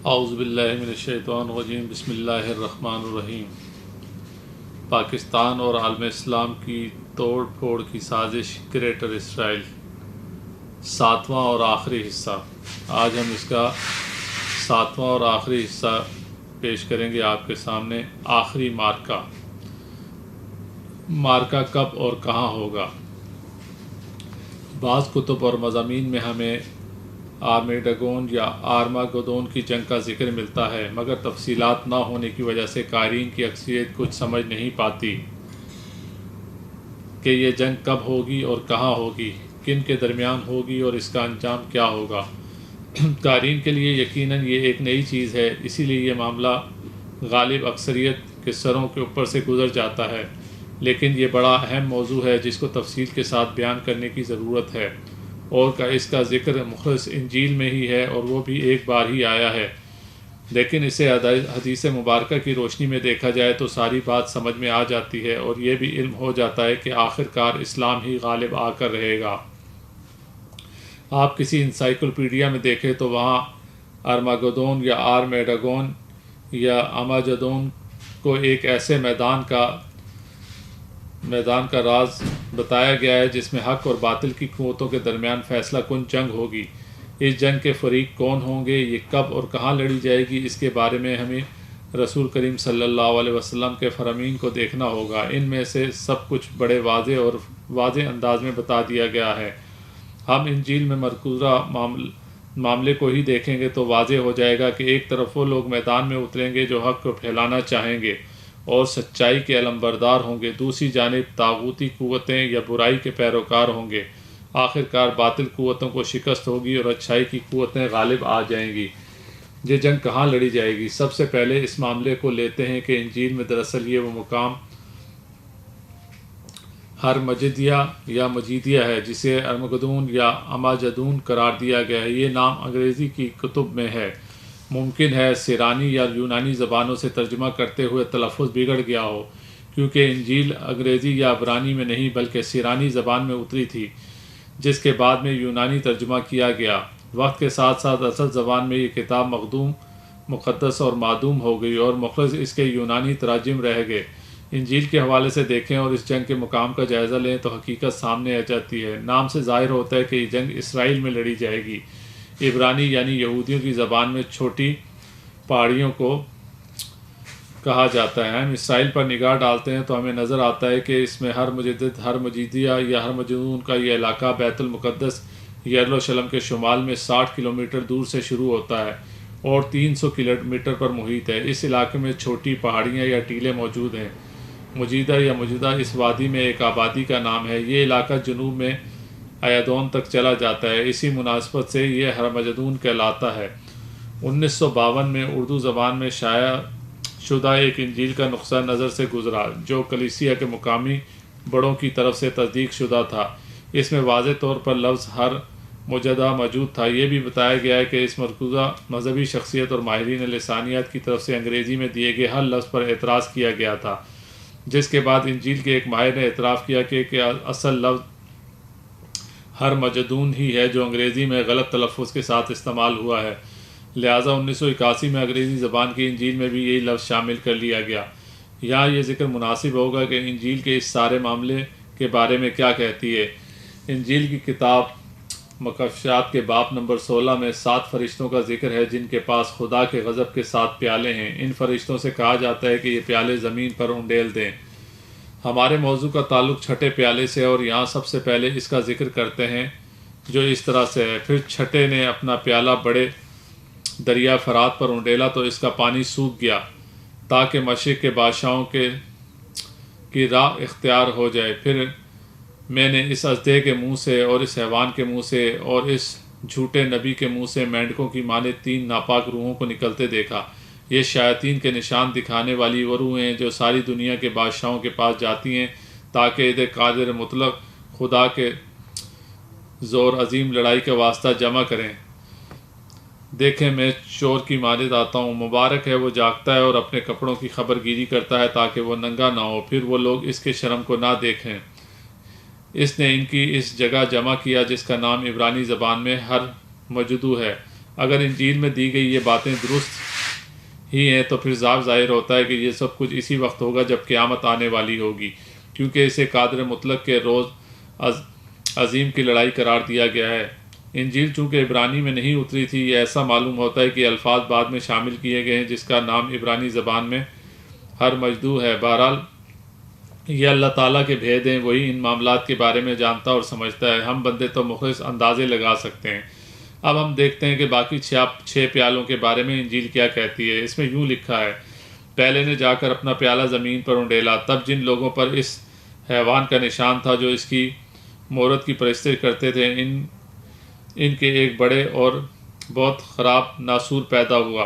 اعوذ باللہ من الشیطان الرجیم بسم اللہ الرحمن الرحیم۔ پاکستان اور عالم اسلام کی توڑ پھوڑ کی سازش گریٹر اسرائیل، 7واں اور آخری حصہ۔ آج ہم اس کا 7واں اور آخری حصہ پیش کریں گے آپ کے سامنے۔ آخری مارکا کب اور کہاں ہوگا؟ بعض کتب اور مضامین میں ہمیں آرمیڈگون یا آرماگدون کی جنگ کا ذکر ملتا ہے، مگر تفصیلات نہ ہونے کی وجہ سے قارئین کی اکثریت کچھ سمجھ نہیں پاتی کہ یہ جنگ کب ہوگی اور کہاں ہوگی، کن کے درمیان ہوگی اور اس کا انجام کیا ہوگا۔ قارئین کے لیے یقیناً یہ ایک نئی چیز ہے، اسی لیے یہ معاملہ غالب اکثریت کے سروں کے اوپر سے گزر جاتا ہے، لیکن یہ بڑا اہم موضوع ہے جس کو تفصیل کے ساتھ بیان کرنے کی ضرورت ہے، اور اس کا ذکر مختص انجیل میں ہی ہے اور وہ بھی ایک بار ہی آیا ہے، لیکن اسے حدیث مبارکہ کی روشنی میں دیکھا جائے تو ساری بات سمجھ میں آ جاتی ہے، اور یہ بھی علم ہو جاتا ہے کہ آخر کار اسلام ہی غالب آ کر رہے گا۔ آپ کسی انسائیکلوپیڈیا میں دیکھیں تو وہاں ارماگدون یا آرمیڈگون یا اماجدون کو ایک ایسے میدان کا راز بتایا گیا ہے جس میں حق اور باطل کی قوتوں کے درمیان فیصلہ کن جنگ ہوگی۔ اس جنگ کے فریق کون ہوں گے، یہ کب اور کہاں لڑی جائے گی، اس کے بارے میں ہمیں رسول کریم صلی اللہ علیہ وسلم کے فرامین کو دیکھنا ہوگا۔ ان میں سے سب کچھ بڑے واضح انداز میں بتا دیا گیا ہے۔ ہم انجیل میں مذکورہ معاملے کو ہی دیکھیں گے تو واضح ہو جائے گا کہ ایک طرف وہ لوگ میدان میں اتریں گے جو حق کو پھیلانا چاہیں گے اور سچائی کے علمبردار ہوں گے، دوسری جانب طاغوتی قوتیں یا برائی کے پیروکار ہوں گے۔ آخر کار باطل قوتوں کو شکست ہوگی اور اچھائی کی قوتیں غالب آ جائیں گی۔ یہ جنگ کہاں لڑی جائے گی؟ سب سے پہلے اس معاملے کو لیتے ہیں کہ انجیل میں دراصل یہ وہ مقام ہرمجدیہ یا مجیدیہ ہے جسے ارمگدون یا اماجدون قرار دیا گیا ہے۔ یہ نام انگریزی کی کتب میں ہے، ممکن ہے سیرانی یا یونانی زبانوں سے ترجمہ کرتے ہوئے تلفظ بگڑ گیا ہو، کیونکہ انجیل انگریزی یا عبرانی میں نہیں بلکہ سیرانی زبان میں اتری تھی، جس کے بعد میں یونانی ترجمہ کیا گیا۔ وقت کے ساتھ ساتھ اصل زبان میں یہ کتاب مخدوم، مقدس اور معدوم ہو گئی اور مخلص اس کے یونانی تراجم رہ گئے۔ انجیل کے حوالے سے دیکھیں اور اس جنگ کے مقام کا جائزہ لیں تو حقیقت سامنے آ جاتی ہے۔ نام سے ظاہر ہوتا ہے کہ یہ جنگ اسرائیل میں لڑی جائے گی۔ عبرانی یعنی یہودیوں کی زبان میں چھوٹی پہاڑیوں کو کہا جاتا ہے۔ ہم اسرائیل پر نگاہ ڈالتے ہیں تو ہمیں نظر آتا ہے کہ اس میں ہرمجدیہ یا ہرمجدون کا یہ علاقہ بیت المقدس یروشلم کے شمال میں 60 کلومیٹر دور سے شروع ہوتا ہے اور 300 کلومیٹر پر محیط ہے۔ اس علاقے میں چھوٹی پہاڑیاں یا ٹیلے موجود ہیں۔ مجیدہ یا مجدہ اس وادی میں ایک آبادی کا نام ہے۔ یہ علاقہ جنوب میں ایدون تک چلا جاتا ہے، اسی مناسبت سے یہ ہرمجدون کہلاتا ہے۔ 1952 میں اردو زبان میں شائع شدہ ایک انجیل کا نقطہ نظر سے گزرا جو کلیسیا کے مقامی بڑوں کی طرف سے تصدیق شدہ تھا۔ اس میں واضح طور پر لفظ ہر مجدہ موجود تھا۔ یہ بھی بتایا گیا ہے کہ اس مرکوزہ مذہبی شخصیت اور ماہرین لسانیات کی طرف سے انگریزی میں دیے گئے ہر لفظ پر اعتراض کیا گیا تھا، جس کے بعد انجیل کے ایک ماہر نے اعتراف کیا کہ اصل لفظ ہرمجدون ہی ہے جو انگریزی میں غلط تلفظ کے ساتھ استعمال ہوا ہے، لہٰذا 1981 میں انگریزی زبان کی انجیل میں بھی یہی لفظ شامل کر لیا گیا۔ یہاں یہ ذکر مناسب ہوگا کہ انجیل کے اس سارے معاملے کے بارے میں کیا کہتی ہے۔ انجیل کی کتاب مکاشفات کے باب نمبر 16 میں 7 فرشتوں کا ذکر ہے جن کے پاس خدا کے غضب کے 7 پیالے ہیں۔ ان فرشتوں سے کہا جاتا ہے کہ یہ پیالے زمین پر انڈیل دیں۔ ہمارے موضوع کا تعلق چھٹے پیالے سے، اور یہاں سب سے پہلے اس کا ذکر کرتے ہیں جو اس طرح سے ہے: پھر چھٹے نے اپنا پیالہ بڑے دریا فرات پر انڈیلا تو اس کا پانی سوکھ گیا تاکہ مشرق کے بادشاہوں کی راہ اختیار ہو جائے۔ پھر میں نے اس اژدہے کے منہ سے اور اس حیوان کے منہ سے اور اس جھوٹے نبی کے منہ سے مینڈکوں کی مانند 3 ناپاک روحوں کو نکلتے دیکھا۔ یہ شیاطین کے نشان دکھانے والی وہ روحیں ہیں جو ساری دنیا کے بادشاہوں کے پاس جاتی ہیں تاکہ انہیں قادر مطلق خدا کے زور عظیم لڑائی کا واسطہ جمع کریں۔ دیکھیں میں چور کی مانند آتا ہوں، مبارک ہے وہ جاگتا ہے اور اپنے کپڑوں کی خبر گیری کرتا ہے تاکہ وہ ننگا نہ ہو، پھر وہ لوگ اس کے شرم کو نہ دیکھیں۔ اس نے ان کی اس جگہ جمع کیا جس کا نام عبرانی زبان میں ہرمجدو ہے۔ اگر انجیل میں دی گئی یہ باتیں درست ہی ہیں تو پھر ظاہر ہوتا ہے کہ یہ سب کچھ اسی وقت ہوگا جب قیامت آنے والی ہوگی، کیونکہ اسے قادر مطلق کے روز عظیم کی لڑائی قرار دیا گیا ہے۔ انجیل چونکہ عبرانی میں نہیں اتری تھی، یہ ایسا معلوم ہوتا ہے کہ الفاظ بعد میں شامل کیے گئے ہیں جس کا نام عبرانی زبان میں ہر مجدو ہے۔ بہرحال یہ اللہ تعالیٰ کے بھید ہیں، وہی ان معاملات کے بارے میں جانتا اور سمجھتا ہے، ہم بندے تو مختص اندازے لگا سکتے ہیں۔ اب ہم دیکھتے ہیں کہ باقی 6 پیالوں کے بارے میں انجیل کیا کہتی ہے۔ اس میں یوں لکھا ہے، پہلے نے جا کر اپنا پیالہ زمین پر انڈیلا، تب جن لوگوں پر اس حیوان کا نشان تھا جو اس کی مورت کی پرستش کرتے تھے، ان کے ایک بڑے اور بہت خراب ناسور پیدا ہوا۔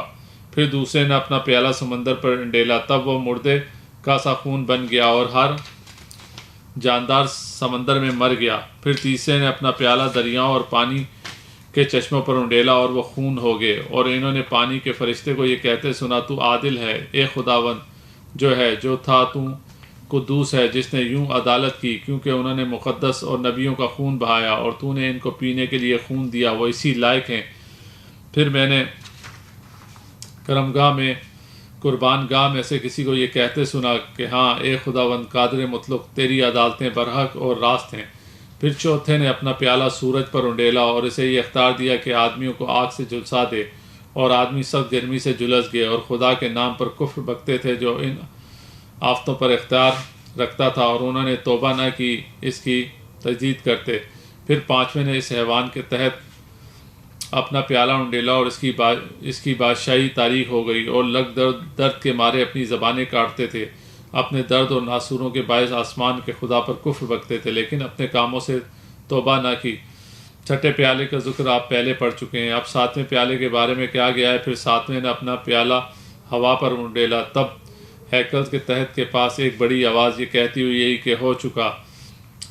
پھر دوسرے نے اپنا پیالہ سمندر پر انڈیلا، تب وہ مردے کا سا خون بن گیا اور ہر جاندار سمندر میں مر گیا۔ پھر تیسرے نے اپنا پیالہ دریاؤں اور پانی کے چشموں پر انڈیلا اور وہ خون ہو گئے، اور انہوں نے پانی کے فرشتے کو یہ کہتے سنا، تو عادل ہے اے خداوند جو ہے، جو تھا تو قدوس ہے جس نے یوں عدالت کی، کیونکہ انہوں نے مقدس اور نبیوں کا خون بہایا اور تو نے ان کو پینے کے لیے خون دیا، وہ اسی لائق ہیں۔ پھر میں نے کرمگاہ میں قربان گاہ میں سے کسی کو یہ کہتے سنا کہ ہاں اے خداوند قادر مطلق، تیری عدالتیں برحق اور راست ہیں۔ پھر چوتھے نے اپنا پیالہ سورج پر انڈیلا اور اسے یہ اختیار دیا کہ آدمیوں کو آگ سے جھلسا دے، اور آدمی سخت گرمی سے جھلس گئے اور خدا کے نام پر کفر بکتے تھے جو ان آفتوں پر اختیار رکھتا تھا، اور انہوں نے توبہ نہ کی، اس کی تجدید کرتے۔ پھر پانچویں نے اس حیوان کے تحت اپنا پیالہ انڈیلا اور اس کی بادشاہی تاریخ ہو گئی، اور لگ درد کے مارے اپنی زبانیں کاٹتے تھے، اپنے درد اور ناسوروں کے باعث آسمان کے خدا پر کفر بکتے تھے، لیکن اپنے کاموں سے توبہ نہ کی۔ چھٹے پیالے کا ذکر آپ پہلے پڑھ چکے ہیں، اب ساتویں پیالے کے بارے میں کیا گیا ہے۔ پھر ساتویں نے اپنا پیالہ ہوا پر انڈیلا، تب ہیکل کے تحت کے پاس ایک بڑی آواز یہ کہتی ہوئی یہی کہ ہو چکا،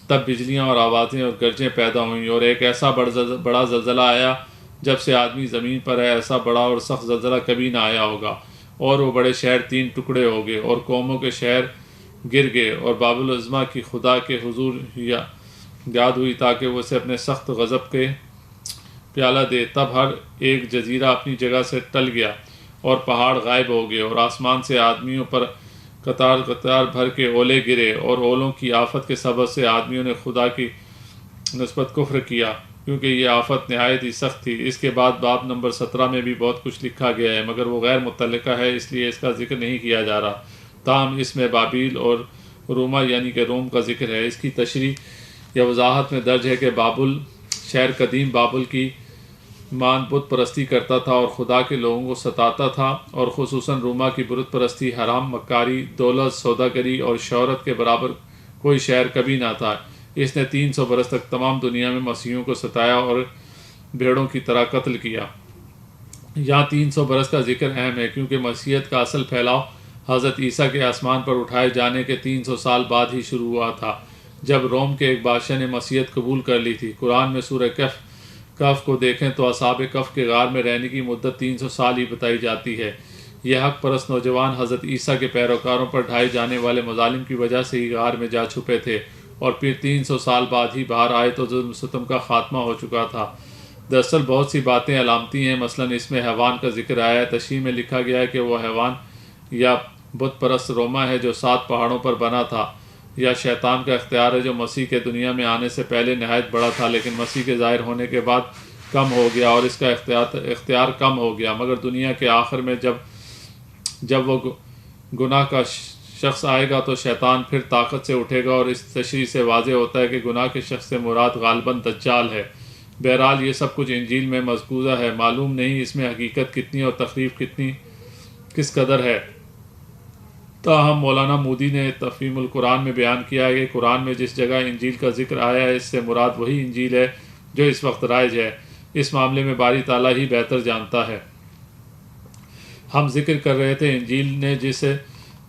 تب بجلیاں اور آوازیں اور گرجیں پیدا ہوئیں، اور ایک ایسا بڑا زلزلہ آیا جب سے آدمی زمین پر ہے، ایسا بڑا اور سخت زلزلہ کبھی نہ آیا ہوگا، اور وہ بڑے شہر 3 ٹکڑے ہو گئے، اور قوموں کے شہر گر گئے، اور بابل عظمیٰ کی خدا کے حضور یاد ہوئی تاکہ وہ اسے اپنے سخت غضب کے پیالہ دے۔ تب ہر ایک جزیرہ اپنی جگہ سے ٹل گیا، اور پہاڑ غائب ہو گئے، اور آسمان سے آدمیوں پر قطار قطار بھر کے اولے گرے، اور اولوں کی آفت کے سبب سے آدمیوں نے خدا کی نسبت کفر کیا، کیونکہ یہ آفت نہایت ہی سخت تھی۔ اس کے بعد باب نمبر 17 میں بھی بہت کچھ لکھا گیا ہے، مگر وہ غیر متعلقہ ہے، اس لیے اس کا ذکر نہیں کیا جا رہا، تاہم اس میں بابیل اور روما یعنی کہ روم کا ذکر ہے۔ اس کی تشریح یا وضاحت میں درج ہے کہ بابل شہر قدیم بابل کی مان بت پرستی کرتا تھا اور خدا کے لوگوں کو ستاتا تھا، اور خصوصاً روما کی بت پرستی حرام، مکاری، دولت، سوداگری اور شہرت کے برابر کوئی شہر کبھی نہ تھا۔ اس نے 300 برس تک تمام دنیا میں مسیحیوں کو ستایا اور بھیڑوں کی طرح قتل کیا۔ یہاں 300 برس کا ذکر اہم ہے، کیونکہ مسیحیت کا اصل پھیلاؤ حضرت عیسیٰ کے آسمان پر اٹھائے جانے کے 300 سال بعد ہی شروع ہوا تھا، جب روم کے ایک بادشاہ نے مسیحیت قبول کر لی تھی۔ قرآن میں سورہ کہف کو دیکھیں تو اصحاب کہف کے غار میں رہنے کی مدت 300 سال ہی بتائی جاتی ہے۔ یہ حق پرست نوجوان حضرت عیسیٰ کے پیروکاروں پر ڈھائے جانے والے مظالم کی وجہ سے ہی غار میں جا چھپے تھے، اور پھر 300 سال بعد ہی باہر آئے تو ظلم ستم کا خاتمہ ہو چکا تھا۔ دراصل بہت سی باتیں علامتی ہیں، مثلاً اس میں حیوان کا ذکر آیا ہے، تشریح میں لکھا گیا ہے کہ وہ حیوان یا بت پرست روما ہے جو 7 پہاڑوں پر بنا تھا، یا شیطان کا اختیار ہے جو مسیح کے دنیا میں آنے سے پہلے نہایت بڑا تھا، لیکن مسیح کے ظاہر ہونے کے بعد کم ہو گیا، اور اس کا اختیار کم ہو گیا، مگر دنیا کے آخر میں جب وہ گناہ کا شخص آئے گا تو شیطان پھر طاقت سے اٹھے گا، اور اس تشریح سے واضح ہوتا ہے کہ گناہ کے شخص سے مراد غالباً دجال ہے۔ بہرحال یہ سب کچھ انجیل میں مذکورہ ہے، معلوم نہیں اس میں حقیقت کتنی اور تخریف کس قدر ہے۔ تاہم مولانا مودی نے تفہیم القرآن میں بیان کیا ہے کہ قرآن میں جس جگہ انجیل کا ذکر آیا ہے، اس سے مراد وہی انجیل ہے جو اس وقت رائج ہے۔ اس معاملے میں باری تعالیٰ ہی بہتر جانتا ہے۔ ہم ذکر کر رہے تھے انجیل نے جس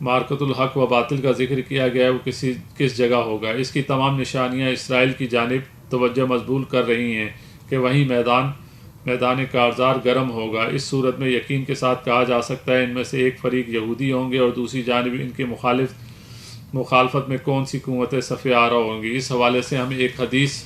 معرکۃ الحق و باطل کا ذکر کیا گیا ہے وہ کس جگہ ہوگا۔ اس کی تمام نشانیاں اسرائیل کی جانب توجہ مبذول کر رہی ہیں کہ وہیں میدان کارزار گرم ہوگا۔ اس صورت میں یقین کے ساتھ کہا جا سکتا ہے ان میں سے ایک فریق یہودی ہوں گے اور دوسری جانب ان کے مخالفت میں کون سی قوتیں صف آرا ہوں گی۔ اس حوالے سے ہم ایک حدیث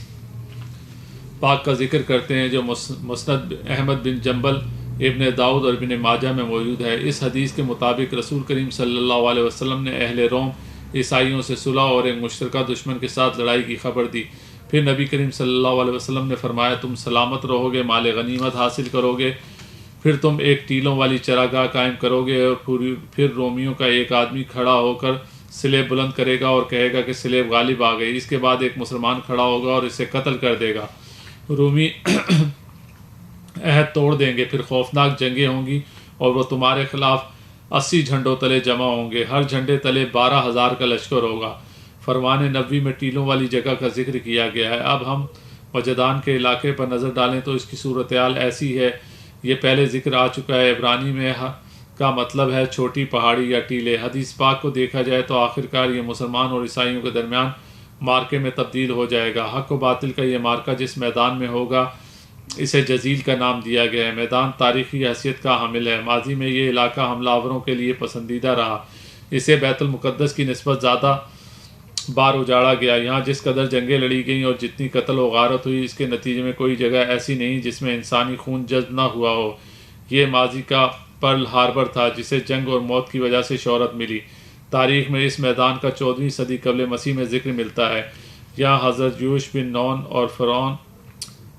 پاک کا ذکر کرتے ہیں جو مسند احمد بن جنبل، ابن داؤد اور ابن ماجہ میں موجود ہے۔ اس حدیث کے مطابق رسول کریم صلی اللہ علیہ وسلم نے اہل روم عیسائیوں سے صلح اور ایک مشترکہ دشمن کے ساتھ لڑائی کی خبر دی۔ پھر نبی کریم صلی اللہ علیہ وسلم نے فرمایا تم سلامت رہو گے، مال غنیمت حاصل کرو گے، پھر تم ایک ٹیلوں والی چراگاہ قائم کرو گے، اور پھر رومیوں کا ایک آدمی کھڑا ہو کر سلیب بلند کرے گا اور کہے گا کہ سلیب غالب آ گئی۔ اس کے بعد ایک مسلمان کھڑا ہوگا اور اسے قتل کر دے گا۔ رومی عہد توڑ دیں گے، پھر خوفناک جنگیں ہوں گی اور وہ تمہارے خلاف 80 جھنڈوں تلے جمع ہوں گے، ہر جھنڈے تلے 12,000 کا لشکر ہوگا۔ فرمان نبوی میں ٹیلوں والی جگہ کا ذکر کیا گیا ہے۔ اب ہم وجدان کے علاقے پر نظر ڈالیں تو اس کی صورتحال ایسی ہے، یہ پہلے ذکر آ چکا ہے۔ عبرانی میں کا مطلب ہے چھوٹی پہاڑی یا ٹیلے۔ حدیث پاک کو دیکھا جائے تو آخرکار یہ مسلمان اور عیسائیوں کے درمیان مارکے میں تبدیل ہو جائے گا۔ حق و باطل کا یہ مارکہ جس میدان میں ہوگا اسے جزیل کا نام دیا گیا ہے۔ میدان تاریخی حیثیت کا حامل ہے۔ ماضی میں یہ علاقہ حملہ آوروں کے لیے پسندیدہ رہا، اسے بیت المقدس کی نسبت زیادہ بار اجاڑا گیا۔ یہاں جس قدر جنگیں لڑی گئیں اور جتنی قتل و غارت ہوئی، اس کے نتیجے میں کوئی جگہ ایسی نہیں جس میں انسانی خون جذب نہ ہوا ہو۔ یہ ماضی کا پرل ہاربر تھا جسے جنگ اور موت کی وجہ سے شہرت ملی۔ تاریخ میں اس میدان کا 14ویں صدی قبل مسیح میں ذکر ملتا ہے۔ یہاں حضرت یوش بن نون اور فرعون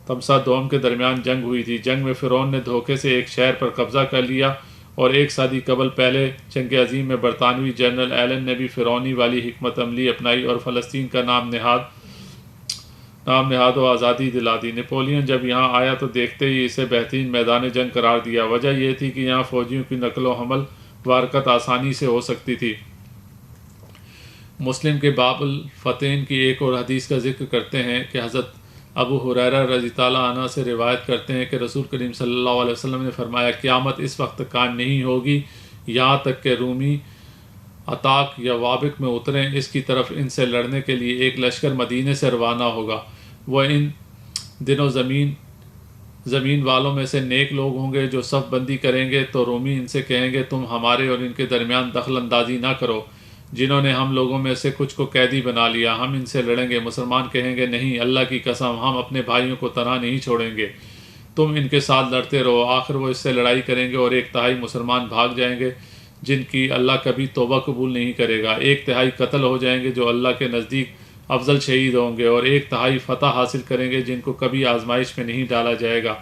تمسا دوم کے درمیان جنگ ہوئی تھی۔ جنگ میں فرعون نے دھوکے سے ایک شہر پر قبضہ کر لیا، اور ایک صدی قبل پہلے جنگ عظیم میں برطانوی جنرل ایلن نے بھی فرعونی والی حکمت عملی اپنائی اور فلسطین کا نام نہاد و آزادی دلا دی۔ نیپولین جب یہاں آیا تو دیکھتے ہی اسے بہترین میدان جنگ قرار دیا۔ وجہ یہ تھی کہ یہاں فوجیوں کی نقل و حمل و حرکت آسانی سے ہو سکتی تھی۔ مسلم کے باب الفتین کی ایک اور حدیث کا ذکر کرتے ہیں کہ حضرت ابو ہریرہ رضی اللہ عنہ سے روایت کرتے ہیں کہ رسول کریم صلی اللہ علیہ وسلم نے فرمایا قیامت اس وقت تک قائم نہیں ہوگی یہاں تک کہ رومی عتاق یا وابق میں اتریں، اس کی طرف ان سے لڑنے کے لیے ایک لشکر مدینے سے روانہ ہوگا۔ وہ ان دنوں زمین والوں میں سے نیک لوگ ہوں گے جو صف بندی کریں گے، تو رومی ان سے کہیں گے تم ہمارے اور ان کے درمیان دخل اندازی نہ کرو، جنہوں نے ہم لوگوں میں سے کچھ کو قیدی بنا لیا، ہم ان سے لڑیں گے۔ مسلمان کہیں گے نہیں، اللہ کی قسم ہم اپنے بھائیوں کو تنہا نہیں چھوڑیں گے، تم ان کے ساتھ لڑتے رہو۔ آخر وہ اس سے لڑائی کریں گے اور 1/3 مسلمان بھاگ جائیں گے جن کی اللہ کبھی توبہ قبول نہیں کرے گا، 1/3 قتل ہو جائیں گے جو اللہ کے نزدیک افضل شہید ہوں گے، اور 1/3 فتح حاصل کریں گے جن کو کبھی آزمائش میں نہیں ڈالا جائے گا۔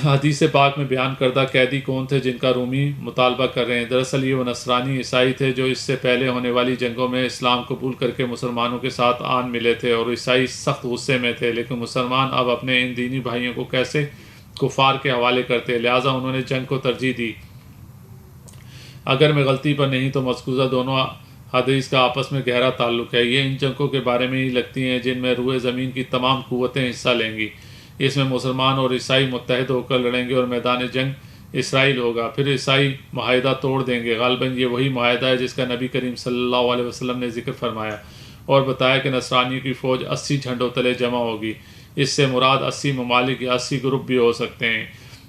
حدیث پاک میں بیان کردہ قیدی کون تھے جن کا رومی مطالبہ کر رہے ہیں؟ دراصل یہ وہ نصرانی عیسائی تھے جو اس سے پہلے ہونے والی جنگوں میں اسلام قبول کر کے مسلمانوں کے ساتھ آن ملے تھے، اور عیسائی سخت غصے میں تھے، لیکن مسلمان اب اپنے ان دینی بھائیوں کو کیسے کفار کے حوالے کرتے، لہٰذا انہوں نے جنگ کو ترجیح دی۔ اگر میں غلطی پر نہیں تو مذکورہ دونوں حدیث کا آپس میں گہرا تعلق ہے۔ یہ ان جنگوں کے بارے میں ہی لگتی ہیں جن میں روئے زمین کی تمام قوتیں حصہ لیں گی۔ اس میں مسلمان اور عیسائی متحد ہو کر لڑیں گے اور میدان جنگ اسرائیل ہوگا، پھر عیسائی معاہدہ توڑ دیں گے۔ غالباً یہ وہی معاہدہ ہے جس کا نبی کریم صلی اللہ علیہ وسلم نے ذکر فرمایا اور بتایا کہ نصرانیوں کی فوج 80 جھنڈوں تلے جمع ہوگی۔ اس سے مراد 80 ممالک یا 80 گروپ بھی ہو سکتے ہیں۔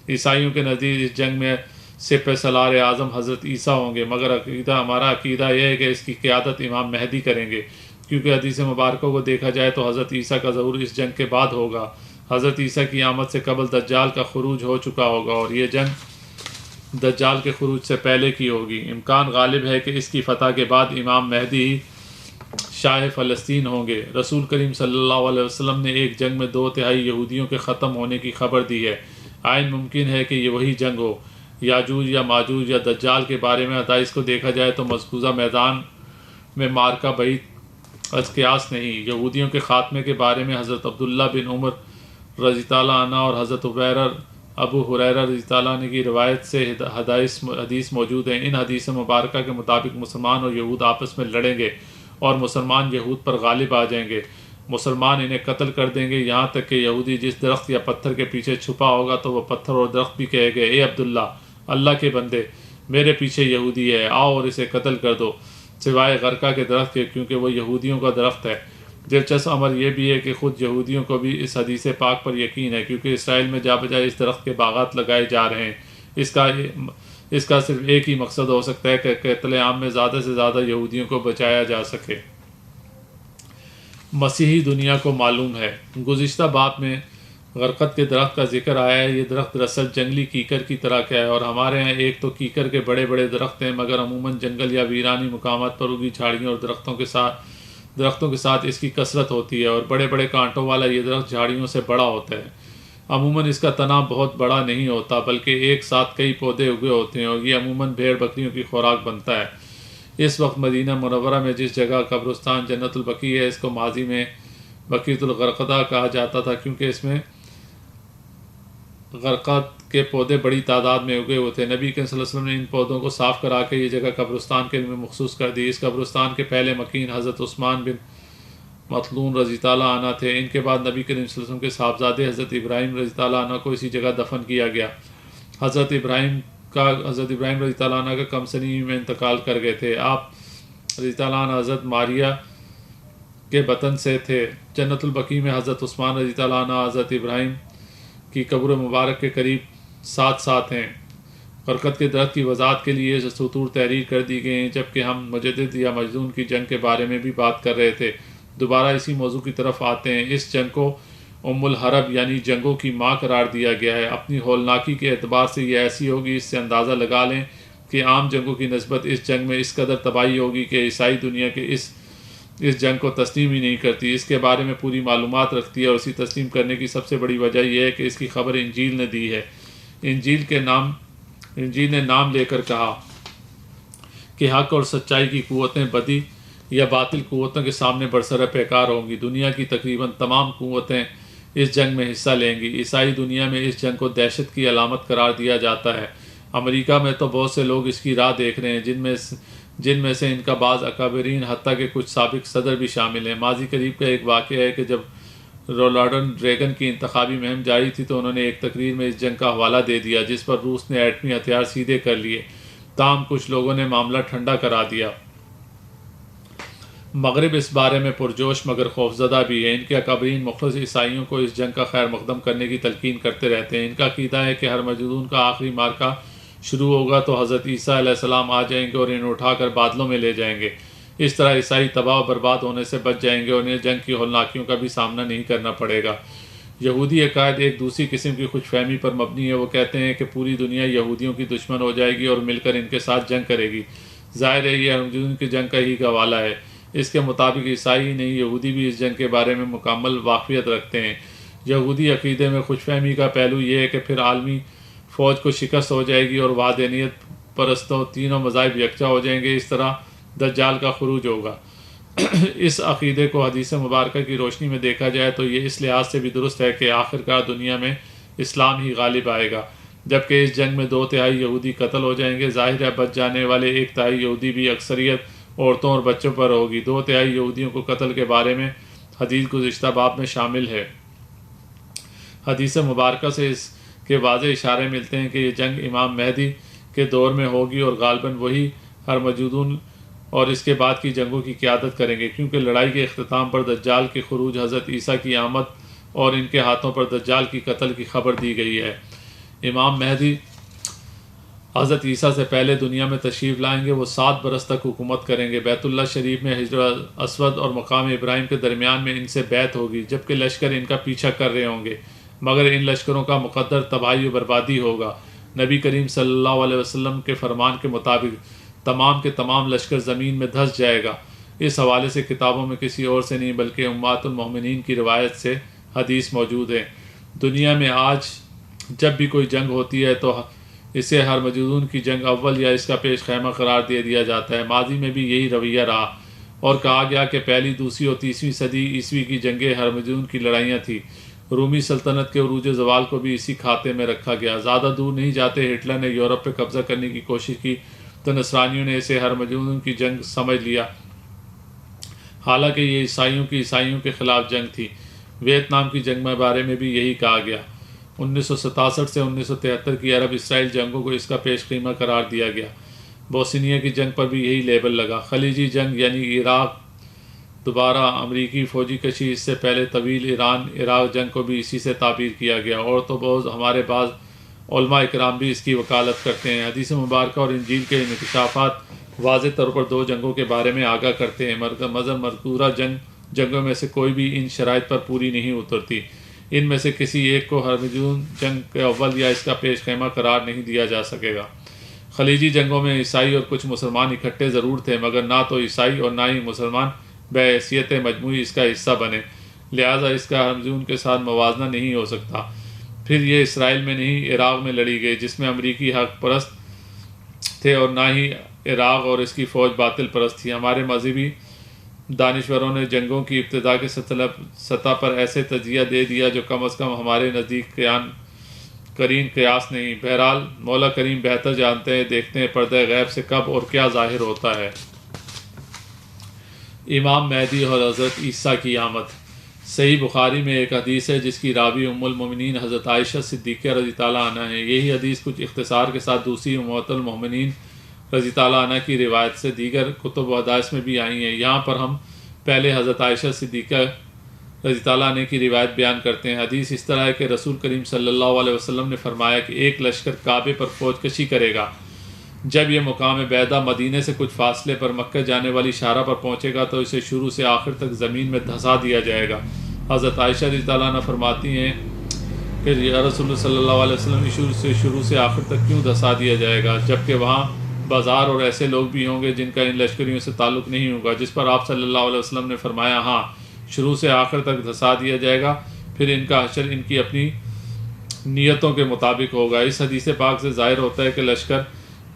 عیسائیوں کے نزدیک اس جنگ میں سپہ سالار اعظم حضرت عیسیٰ ہوں گے، مگر ہمارا عقیدہ یہ ہے کہ اس کی قیادت امام مہدی کریں گے، کیونکہ حدیث مبارکوں کو دیکھا جائے تو حضرت عیسیٰ کا ظہور اس جنگ کے بعد ہوگا۔ حضرت عیسیٰ کی آمد سے قبل دجال کا خروج ہو چکا ہوگا، اور یہ جنگ دجال کے خروج سے پہلے کی ہوگی۔ امکان غالب ہے کہ اس کی فتح کے بعد امام مہدی ہی شاہ فلسطین ہوں گے۔ رسول کریم صلی اللہ علیہ وسلم نے ایک جنگ میں 2/3 یہودیوں کے ختم ہونے کی خبر دی ہے۔ عین ممکن ہے کہ یہ وہی جنگ ہو۔ یاجوج یا ماجوج یا دجال کے بارے میں حدیث کو دیکھا جائے تو مذکورہ میدان میں مارکہ بعید از قیاس نہیں۔ یہودیوں کے خاتمے کے بارے میں حضرت عبداللہ بن عمر رضی اللہ عنہ اور حضرت ابو ہریرہ رضی اللہ عنہ کی روایت سے حدیث موجود ہیں۔ ان حدیث مبارکہ کے مطابق مسلمان اور یہود آپس میں لڑیں گے اور مسلمان یہود پر غالب آ جائیں گے۔ مسلمان انہیں قتل کر دیں گے، یہاں تک کہ یہودی جس درخت یا پتھر کے پیچھے چھپا ہوگا تو وہ پتھر اور درخت بھی کہے گے اے عبداللہ، اللہ کے بندے، میرے پیچھے یہودی ہے، آؤ اور اسے قتل کر دو، سوائے غرقہ کے درخت کے، کیونکہ وہ یہودیوں کا درخت ہے۔ دلچسپ امر یہ بھی ہے کہ خود یہودیوں کو بھی اس حدیث پاک پر یقین ہے، کیونکہ اسرائیل میں جا بجائے اس درخت کے باغات لگائے جا رہے ہیں۔ اس کا صرف ایک ہی مقصد ہو سکتا ہے کہ قتل عام میں زیادہ سے زیادہ یہودیوں کو بچایا جا سکے۔ مسیحی دنیا کو معلوم ہے۔ گزشتہ باب میں غرقد کے درخت کا ذکر آیا ہے۔ یہ درخت دراصل جنگلی کیکر کی طرح کا ہے، اور ہمارے ہاں ایک تو کیکر کے بڑے بڑے درخت ہیں، مگر عموماً جنگل یا ویرانی مقامات پر اگی جھاڑیوں اور درختوں کے ساتھ اس کی کثرت ہوتی ہے، اور بڑے بڑے کانٹوں والا یہ درخت جھاڑیوں سے بڑا ہوتا ہے۔ عموماً اس کا تنا بہت بڑا نہیں ہوتا، بلکہ ایک ساتھ کئی پودے اگے ہوتے ہیں، اور یہ عموماً بھیڑ بکریوں کی خوراک بنتا ہے۔ اس وقت مدینہ منورہ میں جس جگہ قبرستان جنت البقیع ہے، اس کو ماضی میں بقیۃ الغرقدہ کہا جاتا تھا، کیونکہ اس میں غرقد کے پودے بڑی تعداد میں اگے ہوئے تھے۔ نبی کریم صلی اللہ علیہ وسلم نے ان پودوں کو صاف کرا کے یہ جگہ قبرستان کے لیے مخصوص کر دی۔ اس قبرستان کے پہلے مکین حضرت عثمان بن مطلون رضی اللہ عنہ تھے۔ ان کے بعد نبی کریم صلی اللہ علیہ وسلم کے صاحبزادے حضرت ابراہیم رضی اللہ عنہ کو اسی جگہ دفن کیا گیا۔ حضرت ابراہیم رضی اللہ عنہ کا کم سنی میں انتقال کر گئے تھے۔ آپ رضی اللہ عنہ حضرت ماریہ کے بطن سے تھے۔ جنت البقیع میں حضرت عثمان رضی اللہ عنہ حضرت ابراہیم کی قبر مبارک کے قریب ساتھ ہیں۔ غرقد کے درخت کی وضاحت کے لیے سطور تحریر کر دی گئی ہیں، جبکہ ہم مجدد یا مجدون کی جنگ کے بارے میں بھی بات کر رہے تھے۔ دوبارہ اسی موضوع کی طرف آتے ہیں۔ اس جنگ کو ام الحرب یعنی جنگوں کی ماں قرار دیا گیا ہے۔ اپنی ہولناکی کے اعتبار سے یہ ایسی ہوگی، اس سے اندازہ لگا لیں کہ عام جنگوں کی نسبت اس جنگ میں اس قدر تباہی ہوگی کہ عیسائی دنیا کے اس جنگ کو تسلیم ہی نہیں کرتی، اس کے بارے میں پوری معلومات رکھتی ہے، اور اسی تسلیم کرنے کی سب سے بڑی وجہ یہ ہے کہ اس کی خبر انجیل نے دی ہے۔ انجیل نے نام لے کر کہا کہ حق اور سچائی کی قوتیں بدی یا باطل قوتوں کے سامنے برسر پیکار ہوں گی۔ دنیا کی تقریباً تمام قوتیں اس جنگ میں حصہ لیں گی۔ عیسائی دنیا میں اس جنگ کو دہشت کی علامت قرار دیا جاتا ہے۔ امریکہ میں تو بہت سے لوگ اس کی راہ دیکھ رہے ہیں، جن میں سے ان کا بعض اکابرین حتیٰ کہ کچھ سابق صدر بھی شامل ہیں۔ ماضی قریب کا ایک واقعہ ہے کہ جب رونالڈ ریگن کی انتخابی مہم جاری تھی تو انہوں نے ایک تقریر میں اس جنگ کا حوالہ دے دیا، جس پر روس نے ایٹمی ہتھیار سیدھے کر لیے۔ تاہم کچھ لوگوں نے معاملہ ٹھنڈا کرا دیا۔ مغرب اس بارے میں پرجوش مگر خوفزدہ بھی ہے۔ ان کے اکابرین مخلص عیسائیوں کو اس جنگ کا خیر مقدم کرنے کی تلقین کرتے رہتے ہیں۔ ان کا عقیدہ ہے کہ ہر مجدون کا آخری مارکہ شروع ہوگا تو حضرت عیسیٰ علیہ السلام آ جائیں گے اور انہیں اٹھا کر بادلوں میں لے جائیں گے۔ اس طرح عیسائی تباہ و برباد ہونے سے بچ جائیں گے اور انہیں جنگ کی ہولناکیوں کا بھی سامنا نہیں کرنا پڑے گا۔ یہودی عقائد ایک دوسری قسم کی خوش فہمی پر مبنی ہے۔ وہ کہتے ہیں کہ پوری دنیا یہودیوں کی دشمن ہو جائے گی اور مل کر ان کے ساتھ جنگ کرے گی۔ ظاہر ہے یہ مجدون کی جنگ کا ہی حوالہ ہے۔ اس کے مطابق عیسائی ہی نہیں، یہودی بھی اس جنگ کے بارے میں مکمل واقفیت رکھتے ہیں۔ یہودی عقیدے میں خوش فہمی کا پہلو یہ ہے کہ پھر عالمی فوج کو شکست ہو جائے گی اور وحدانیت پرستوں تینوں مذاہب یکجا ہو جائیں گے۔ اس طرح دجال کا خروج ہوگا۔ اس عقیدے کو حدیث مبارکہ کی روشنی میں دیکھا جائے تو یہ اس لحاظ سے بھی درست ہے کہ آخرکار دنیا میں اسلام ہی غالب آئے گا، جبکہ اس جنگ میں 2/3 یہودی قتل ہو جائیں گے۔ ظاہر ہے بچ جانے والے 1/3 یہودی بھی اکثریت عورتوں اور بچوں پر ہوگی۔ 2/3 یہودیوں کو قتل کے بارے میں حدیث گزشتہ باب میں شامل ہے۔ حدیث مبارکہ سے اس کے واضح اشارے ملتے ہیں کہ یہ جنگ امام مہدی کے دور میں ہوگی اور غالباً وہی ہر موجودون اور اس کے بعد کی جنگوں کی قیادت کریں گے، کیونکہ لڑائی کے اختتام پر دجال کے خروج، حضرت عیسیٰ کی آمد اور ان کے ہاتھوں پر دجال کی قتل کی خبر دی گئی ہے۔ امام مہدی حضرت عیسیٰ سے پہلے دنیا میں تشریف لائیں گے۔ وہ 7 برس تک حکومت کریں گے۔ بیت اللہ شریف میں حجر اسود اور مقام ابراہیم کے درمیان میں ان سے بیعت ہوگی، جبکہ لشکر ان کا پیچھا کر رہے ہوں گے، مگر ان لشکروں کا مقدر تباہی و بربادی ہوگا۔ نبی کریم صلی اللہ علیہ وسلم کے فرمان کے مطابق تمام کے تمام لشکر زمین میں دھس جائے گا۔ اس حوالے سے کتابوں میں کسی اور سے نہیں بلکہ امہات المومنین کی روایت سے حدیث موجود ہے۔ دنیا میں آج جب بھی کوئی جنگ ہوتی ہے تو اسے ہر مجدون کی جنگ اول یا اس کا پیش خیمہ قرار دے دیا جاتا ہے۔ ماضی میں بھی یہی رویہ رہا اور کہا گیا کہ پہلی، دوسری اور تیسویں صدی عیسوی کی جنگیں ہر مجدون کی لڑائیاں تھیں۔ رومی سلطنت کے عروج زوال کو بھی اسی کھاتے میں رکھا گیا۔ زیادہ دور نہیں جاتے، ہٹلر نے یورپ پہ قبضہ کرنے کی کوشش کی تو نصرانیوں نے اسے ہر مجدون کی جنگ سمجھ لیا، حالانکہ یہ عیسائیوں کے خلاف جنگ تھی۔ ویتنام کی جنگ کے بارے میں بھی یہی کہا گیا۔ 1967 سے 1973 کی عرب اسرائیل جنگوں کو اس کا پیش خیمہ قرار دیا گیا۔ بوسنیا کی جنگ پر بھی یہی لیبل لگا۔ خلیجی جنگ یعنی عراق دوبارہ امریکی فوجی کشی، اس سے پہلے طویل ایران عراق جنگ کو بھی اسی سے تعبیر کیا گیا، اور تو ہمارے بعض علماء اکرام بھی اس کی وکالت کرتے ہیں۔ حدیث مبارکہ اور انجیل کے انکشافات واضح طور پر 2 جنگوں کے بارے میں آگاہ کرتے ہیں۔ مذکورہ جنگ جنگوں میں سے کوئی بھی ان شرائط پر پوری نہیں اترتی۔ ان میں سے کسی ایک کو ہرمجون جنگ کے اول یا اس کا پیش خیمہ قرار نہیں دیا جا سکے گا۔ خلیجی جنگوں میں عیسائی اور کچھ مسلمان اکٹھے ضرور تھے، مگر نہ تو عیسائی اور نہ ہی مسلمان بحیثیت مجموعی اس کا حصہ بنے، لہٰذا اس کا ہرمجون کے ساتھ موازنہ نہیں ہو سکتا۔ پھر یہ اسرائیل میں نہیں عراق میں لڑی گئی، جس میں امریکی حق پرست تھے، اور نہ ہی عراق اور اس کی فوج باطل پرست تھی۔ ہمارے مذہبی دانشوروں نے جنگوں کی ابتدا کے سطح پر ایسے تجزیہ دے دیا جو کم از کم ہمارے نزدیک قرین قیاس نہیں۔ بہرحال مولا کریم بہتر جانتے ہیں، دیکھتے ہیں پردہ غیب سے کب اور کیا ظاہر ہوتا ہے۔ امام مہدی اور حضرت عیسیٰ کی آمد۔ صحیح بخاری میں ایک حدیث ہے جس کی راوی ام المومنین حضرت عائشہ صدیقہ رضی تعالیٰ عنہ ہے۔ یہی حدیث کچھ اختصار کے ساتھ دوسری امہات المومنین رضی تعالیٰ عنہ کی روایت سے دیگر کتب و حدائث میں بھی آئی ہیں۔ یہاں پر ہم پہلے حضرت عائشہ صدیقہ رضی تعالیٰ عنہ کی روایت بیان کرتے ہیں۔ حدیث اس طرح ہے کہ رسول کریم صلی اللہ علیہ وسلم نے فرمایا کہ ایک لشکر کعبے پر فوج کشی کرے گا۔ جب یہ مقام بیدہ مدینے سے کچھ فاصلے پر مکہ جانے والی شارہ پر پہنچے گا تو اسے شروع سے آخر تک زمین میں دھسا دیا جائے گا۔ حضرت عائشہ رضی اللہ عنہ فرماتی ہیں کہ یا رسول اللہ صلی اللہ علیہ وسلم شروع سے آخر تک کیوں دھسا دیا جائے گا، جبکہ وہاں بازار اور ایسے لوگ بھی ہوں گے جن کا ان لشکریوں سے تعلق نہیں ہوگا۔ جس پر آپ صلی اللہ علیہ وسلم نے فرمایا ہاں، شروع سے آخر تک دھسا دیا جائے گا، پھر ان کا حشر ان کی اپنی نیتوں کے مطابق ہوگا۔ اس حدیث پاک سے ظاہر ہوتا ہے کہ لشکر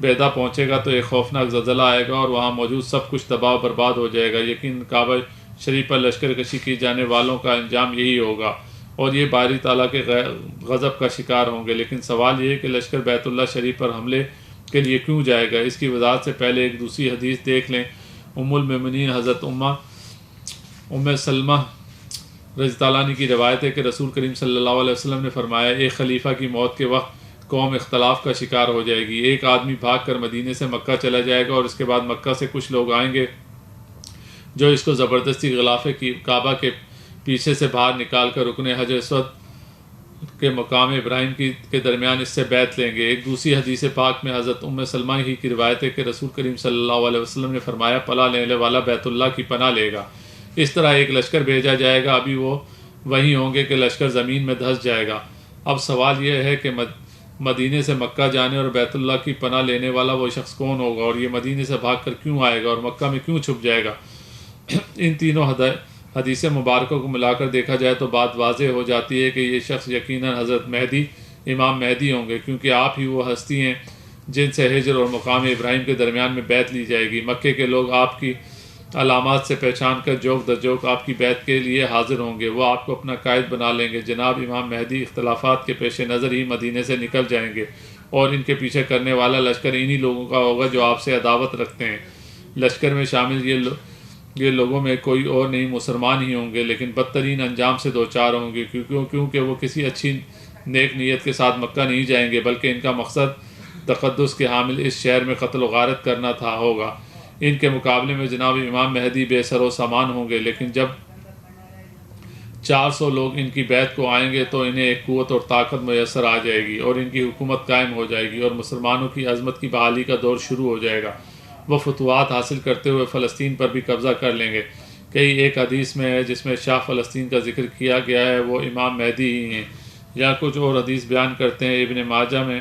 بیدہ پہنچے گا تو ایک خوفناک زلزلہ آئے گا اور وہاں موجود سب کچھ تباہ و برباد ہو جائے گا۔ یقین کعبہ شریف پر لشکر کشی کی جانے والوں کا انجام یہی ہوگا اور یہ باری تعالیٰ کے غضب کا شکار ہوں گے۔ لیکن سوال یہ ہے کہ لشکر بیت اللہ شریف پر حملے کے لیے کیوں جائے گا؟ اس کی وضاحت سے پہلے ایک دوسری حدیث دیکھ لیں۔ ام المومنین حضرت ام سلمہ رضی اللہ عنہ کی روایت ہے کہ رسول کریم صلی اللہ علیہ وسلم نے فرمایا ایک خلیفہ کی موت کے وقت قوم اختلاف کا شکار ہو جائے گی۔ ایک آدمی بھاگ کر مدینے سے مکہ چلا جائے گا اور اس کے بعد مکہ سے کچھ لوگ آئیں گے جو اس کو زبردستی غلاف کعبہ کے پیچھے سے باہر نکال کر رکن حجر اسود کے مقام ابراہیم کے درمیان اس سے بیعت لیں گے۔ ایک دوسری حدیث پاک میں حضرت ام سلمہ ہی کی روایت ہے کہ رسول کریم صلی اللہ علیہ وسلم نے فرمایا پناہ لینے والا بیت اللہ کی پناہ لے گا۔ اس طرح ایک لشکر بھیجا جائے گا، ابھی وہ وہیں ہوں گے کہ لشکر زمین میں دھس جائے گا۔ اب سوال یہ ہے کہ مدینے سے مکہ جانے اور بیت اللہ کی پناہ لینے والا وہ شخص کون ہوگا، اور یہ مدینے سے بھاگ کر کیوں آئے گا اور مکہ میں کیوں چھپ جائے گا؟ ان تینوں حدیث مبارکوں کو ملا کر دیکھا جائے تو بات واضح ہو جاتی ہے کہ یہ شخص یقیناً حضرت مہدی امام مہدی ہوں گے، کیونکہ آپ ہی وہ ہستی ہیں جن سے ہجر اور مقام ابراہیم کے درمیان میں بیعت لی جائے گی۔ مکے کے لوگ آپ کی علامات سے پہچان کر جوک درجوک آپ کی بیعت کے لیے حاضر ہوں گے، وہ آپ کو اپنا قائد بنا لیں گے۔ جناب امام مہدی اختلافات کے پیش نظر ہی مدینے سے نکل جائیں گے اور ان کے پیچھے کرنے والا لشکر انہی لوگوں کا ہوگا جو آپ سے عداوت رکھتے ہیں۔ لشکر میں شامل یہ لوگوں میں کوئی اور نہیں مسلمان ہی ہوں گے، لیکن بدترین انجام سے دوچار ہوں گے، کیونکہ وہ کسی اچھی نیک نیت کے ساتھ مکہ نہیں جائیں گے، بلکہ ان کا مقصد تقدس کے حامل اس شہر میں قتل و غارت کرنا ہوگا۔ ان کے مقابلے میں جناب امام مہدی بے سر و سامان ہوں گے، لیکن جب 400 لوگ ان کی بیعت کو آئیں گے تو انہیں ایک قوت اور طاقت میسر آ جائے گی اور ان کی حکومت قائم ہو جائے گی اور مسلمانوں کی عظمت کی بحالی کا دور شروع ہو جائے گا۔ وہ فتوحات حاصل کرتے ہوئے فلسطین پر بھی قبضہ کر لیں گے۔ ایک حدیث میں ہے جس میں شاہ فلسطین کا ذکر کیا گیا ہے، وہ امام مہدی ہی ہیں۔ یا کچھ اور حدیث بیان کرتے ہیں۔ ابن ماجہ میں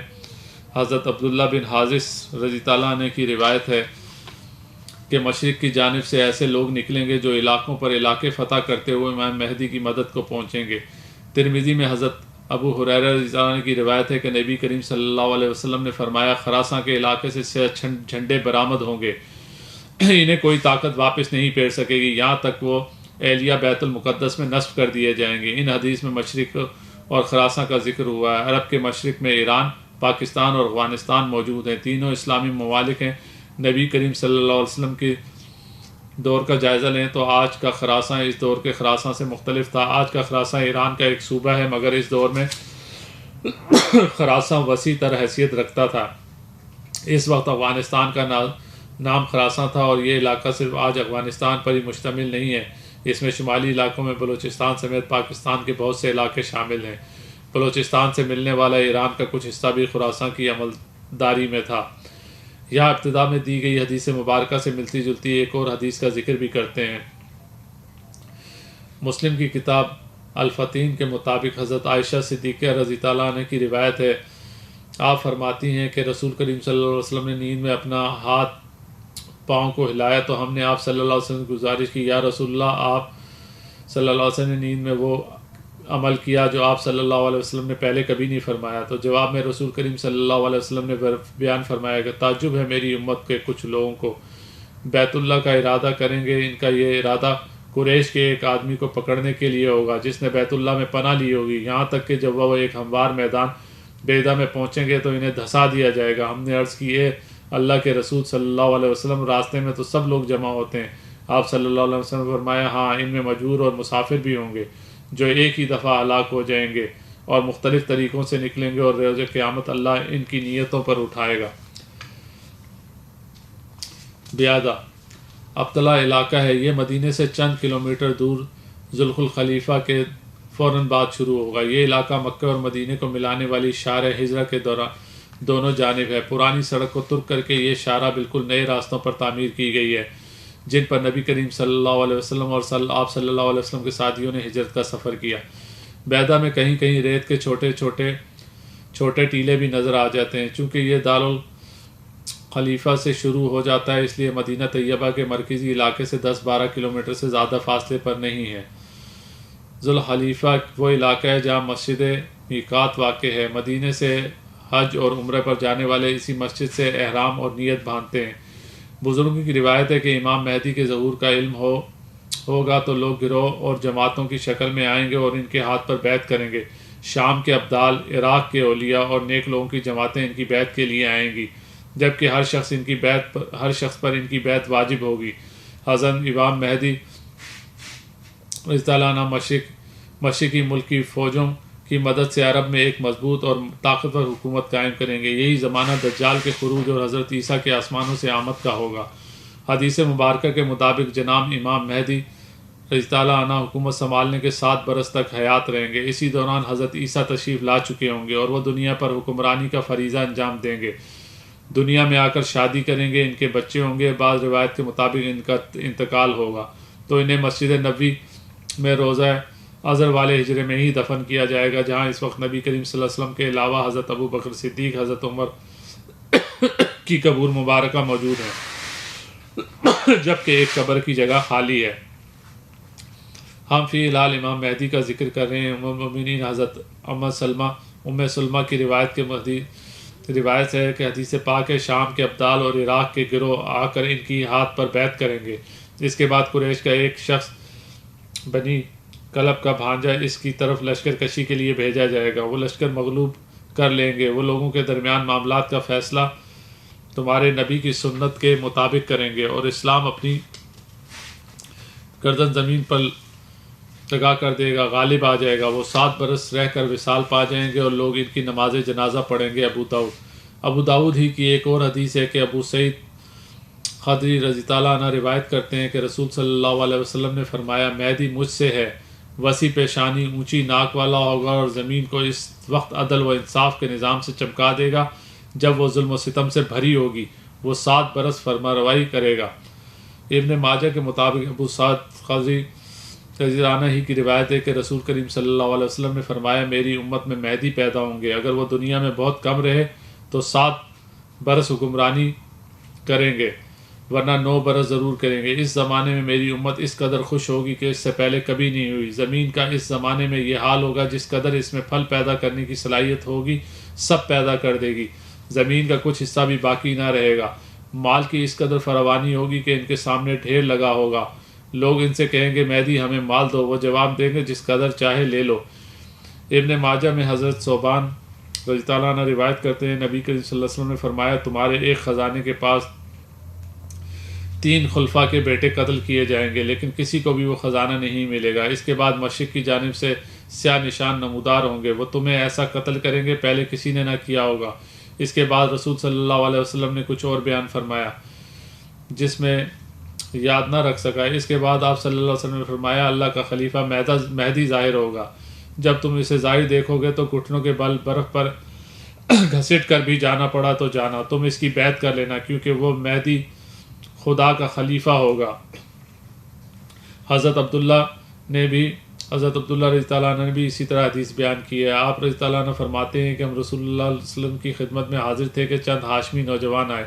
حضرت عبداللہ بن حازس رضی اللہ عنہ کی روایت ہے کہ مشرق کی جانب سے ایسے لوگ نکلیں گے جو علاقوں پر علاقے فتح کرتے ہوئے امام مہدی کی مدد کو پہنچیں گے۔ ترمذی میں حضرت ابو ہریرہ رضی اللہ عنہ کی روایت ہے کہ نبی کریم صلی اللہ علیہ وسلم نے فرمایا خراساں کے علاقے سے جھنڈے برآمد ہوں گے، انہیں کوئی طاقت واپس نہیں پھیر سکے گی یہاں تک وہ اہلیہ بیت المقدس میں نصب کر دیے جائیں گے۔ ان حدیث میں مشرق اور خراساں کا ذکر ہوا ہے۔ عرب کے مشرق میں ایران، پاکستان اور افغانستان موجود ہیں، تینوں اسلامی ممالک ہیں۔ نبی کریم صلی اللہ علیہ وسلم کے دور کا جائزہ لیں تو آج کا خراساں اس دور کے خراساں سے مختلف تھا۔ آج کا خراساں ایران کا ایک صوبہ ہے، مگر اس دور میں خراساں وسیع تر حیثیت رکھتا تھا۔ اس وقت افغانستان کا نام خراساں تھا اور یہ علاقہ صرف آج افغانستان پر ہی مشتمل نہیں ہے، اس میں شمالی علاقوں میں بلوچستان سمیت پاکستان کے بہت سے علاقے شامل ہیں۔ بلوچستان سے ملنے والا ایران کا کچھ حصہ بھی خراساں کی عملداری میں تھا۔ یہاں ابتدا میں دی گئی حدیث مبارکہ سے ملتی جلتی ایک اور حدیث کا ذکر بھی کرتے ہیں۔ مسلم کی کتاب الفتین کے مطابق حضرت عائشہ صدیقہ رضی اللہ عنہ کی روایت ہے، آپ فرماتی ہیں کہ رسول کریم صلی اللہ علیہ وسلم نے نیند میں اپنا ہاتھ پاؤں کو ہلایا تو ہم نے آپ صلی اللہ علیہ وسلم کی گزارش کی، یا رسول اللہ، آپ صلی اللہ علیہ وسلم نے نیند میں وہ عمل کیا جو آپ صلی اللہ علیہ وسلم نے پہلے کبھی نہیں فرمایا۔ تو جواب میں رسول کریم صلی اللہ علیہ وسلم نے بیان فرمایا کہ تعجب ہے میری امت کے کچھ لوگوں کو، بیت اللہ کا ارادہ کریں گے، ان کا یہ ارادہ قریش کے ایک آدمی کو پکڑنے کے لیے ہوگا جس نے بیت اللہ میں پناہ لی ہوگی، یہاں تک کہ جب وہ ایک ہموار میدان بیدا میں پہنچیں گے تو انہیں دھسا دیا جائے گا۔ ہم نے عرض کی، اے اللہ کے رسول صلی اللہ علیہ وسلم، راستے میں تو سب لوگ جمع ہوتے ہیں۔ آپ صلی اللہ علیہ وسلم نے فرمایا، ہاں، ان میں مجبور اور مسافر بھی ہوں گے جو ایک ہی دفعہ ہلاک ہو جائیں گے اور مختلف طریقوں سے نکلیں گے، اور روز قیامت اللہ ان کی نیتوں پر اٹھائے گا۔ بیادہ ابتلا علاقہ ہے، یہ مدینے سے چند کلومیٹر دور ذوالخل الخلیفہ کے فوراً بعد شروع ہوگا۔ یہ علاقہ مکہ اور مدینے کو ملانے والی شارع ہجرہ کے دونوں جانب ہے۔ پرانی سڑک کو ترک کر کے یہ شارع بالکل نئے راستوں پر تعمیر کی گئی ہے جن پر نبی کریم صلی اللہ علیہ وسلم اور آپ صلی اللہ علیہ وسلم کے ساتھیوں نے ہجرت کا سفر کیا۔ بیدا میں کہیں کہیں ریت کے چھوٹے ٹیلے بھی نظر آ جاتے ہیں۔ چونکہ یہ دارالخلیفہ سے شروع ہو جاتا ہے اس لیے مدینہ طیبہ کے مرکزی علاقے سے 10-12 کلومیٹر سے زیادہ فاصلے پر نہیں ہے۔ ذوالخلیفہ وہ علاقہ ہے جہاں مسجد میقات واقع ہے۔ مدینے سے حج اور عمرہ پر جانے والے اسی مسجد سے احرام اور نیت باندھتے ہیں۔ بزرگوں کی روایت ہے کہ امام مہدی کے ظہور کا علم ہوگا تو لوگ گروہ اور جماعتوں کی شکل میں آئیں گے اور ان کے ہاتھ پر بیعت کریں گے۔ شام کے ابدال، عراق کے اولیاء اور نیک لوگوں کی جماعتیں ان کی بیعت کے لیے آئیں گی، جبکہ ہر شخص پر ان کی بیعت واجب ہوگی۔ حضرت امام مہدی رضی اللہ عنہ مشرقی ملک کی فوجوں کی مدد سے عرب میں ایک مضبوط اور طاقتور حکومت قائم کریں گے۔ یہی زمانہ دجال کے خروج اور حضرت عیسیٰ کے آسمانوں سے آمد کا ہوگا۔ حدیث مبارکہ کے مطابق جناب امام مہدی رضی اللہ عنہ حکومت سنبھالنے کے 7 برس تک حیات رہیں گے۔ اسی دوران حضرت عیسیٰ تشریف لا چکے ہوں گے اور وہ دنیا پر حکمرانی کا فریضہ انجام دیں گے، دنیا میں آ کر شادی کریں گے، ان کے بچے ہوں گے، بعض روایت کے مطابق ان کا انتقال ہوگا تو انہیں مسجد نبوی میں روزہ ازر والے حجرے میں ہی دفن کیا جائے گا، جہاں اس وقت نبی کریم صلی اللہ علیہ وسلم کے علاوہ حضرت ابو بکر صدیق، حضرت عمر کی قبور مبارکہ موجود ہیں، جبکہ ایک قبر کی جگہ خالی ہے۔ ہم فی الحال امام مہدی کا ذکر کر رہے ہیں۔ ام المؤمنین حضرت ام سلمہ کی روایت ہے کہ حدیث پاک ہے، شام کے ابدال اور عراق کے گروہ آ کر ان کی ہاتھ پر بیعت کریں گے۔ اس کے بعد قریش کا ایک شخص بنی کلب کا بھانجا اس کی طرف لشکر کشی کے لیے بھیجا جائے گا، وہ لشکر مغلوب کر لیں گے، وہ لوگوں کے درمیان معاملات کا فیصلہ تمہارے نبی کی سنت کے مطابق کریں گے اور اسلام اپنی گردن زمین پر لگا کر دے گا، غالب آ جائے گا، وہ 7 برس رہ کر وصال پا جائیں گے اور لوگ ان کی نماز جنازہ پڑھیں گے۔ ابو داؤد ہی کی ایک اور حدیث ہے کہ ابو سعید خدری رضی اللہ عنہ روایت کرتے ہیں کہ رسول صلی اللہ علیہ وسلم نے فرمایا، مہدی مجھ سے ہے، وسیع پیشانی، اونچی ناک والا ہوگا اور زمین کو اس وقت عدل و انصاف کے نظام سے چمکا دے گا جب وہ ظلم و ستم سے بھری ہوگی، وہ 7 برس فرمانروائی کرے گا۔ ابن ماجہ کے مطابق ابو سعد خدری رضی اللہ عنہ ہی کی روایت ہے کہ رسول کریم صلی اللہ علیہ وسلم نے فرمایا، میری امت میں مہدی پیدا ہوں گے، اگر وہ دنیا میں بہت کم رہے تو 7 برس حکمرانی کریں گے، ورنہ 9 برس ضرور کریں گے۔ اس زمانے میں میری امت اس قدر خوش ہوگی کہ اس سے پہلے کبھی نہیں ہوئی۔ زمین کا اس زمانے میں یہ حال ہوگا، جس قدر اس میں پھل پیدا کرنے کی صلاحیت ہوگی سب پیدا کر دے گی، زمین کا کچھ حصہ بھی باقی نہ رہے گا۔ مال کی اس قدر فراوانی ہوگی کہ ان کے سامنے ڈھیر لگا ہوگا، لوگ ان سے کہیں گے مہدی ہمیں مال دو، وہ جواب دیں گے جس قدر چاہے لے لو۔ ابن ماجہ میں حضرت صوبان رضی اللہ عنہ روایت کرتے ہیں، نبی کریم صلی اللہ علیہ وسلم نے فرمایا، تمہارے ایک خزانے کے پاس 3 خلفاء کے بیٹے قتل کیے جائیں گے، لیکن کسی کو بھی وہ خزانہ نہیں ملے گا۔ اس کے بعد مشرق کی جانب سے سیاہ نشان نمودار ہوں گے، وہ تمہیں ایسا قتل کریں گے پہلے کسی نے نہ کیا ہوگا۔ اس کے بعد رسول صلی اللہ علیہ وسلم نے کچھ اور بیان فرمایا جس میں یاد نہ رکھ سکا۔ اس کے بعد آپ صلی اللہ علیہ وسلم نے فرمایا، اللہ کا خلیفہ مہدی ظاہر ہوگا، جب تم اسے ظاہر دیکھو گے تو گھٹنوں کے بل برف پر گھسٹ کر بھی جانا پڑا تو جانا، تم اس کی بیعت کر لینا، کیونکہ وہ مہدی خدا کا خلیفہ ہوگا۔ حضرت عبداللہ نے بھی حضرت عبداللہ رضی اللہ عنہ نے بھی اسی طرح حدیث بیان کی ہے۔ آپ رضی اللہ عنہ فرماتے ہیں کہ ہم رسول اللہ صلی اللہ علیہ وسلم کی خدمت میں حاضر تھے کہ چند ہاشمی نوجوان آئے،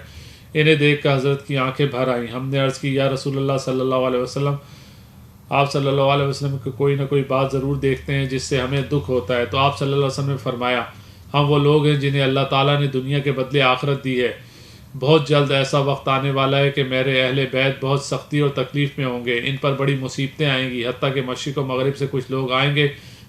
انہیں دیکھ کر حضرت کی آنکھیں بھر آئیں۔ ہم نے عرض کی یا رسول اللہ صلی اللہ علیہ وسلم، آپ صلی اللہ علیہ وسلم کو کوئی نہ کوئی بات ضرور دیکھتے ہیں جس سے ہمیں دکھ ہوتا ہے۔ تو آپ صلی اللہ علیہ وسلم نے فرمایا ہم وہ لوگ ہیں جنہیں اللہ تعالیٰ نے دنیا کے بدلے آخرت دی ہے۔ بہت جلد ایسا وقت آنے والا ہے کہ میرے اہل بیت بہت سختی اور تکلیف میں ہوں گے، ان پر بڑی مصیبتیں آئیں گی، حتیٰ کہ مشرق و مغرب سے کچھ لوگ آئیں گے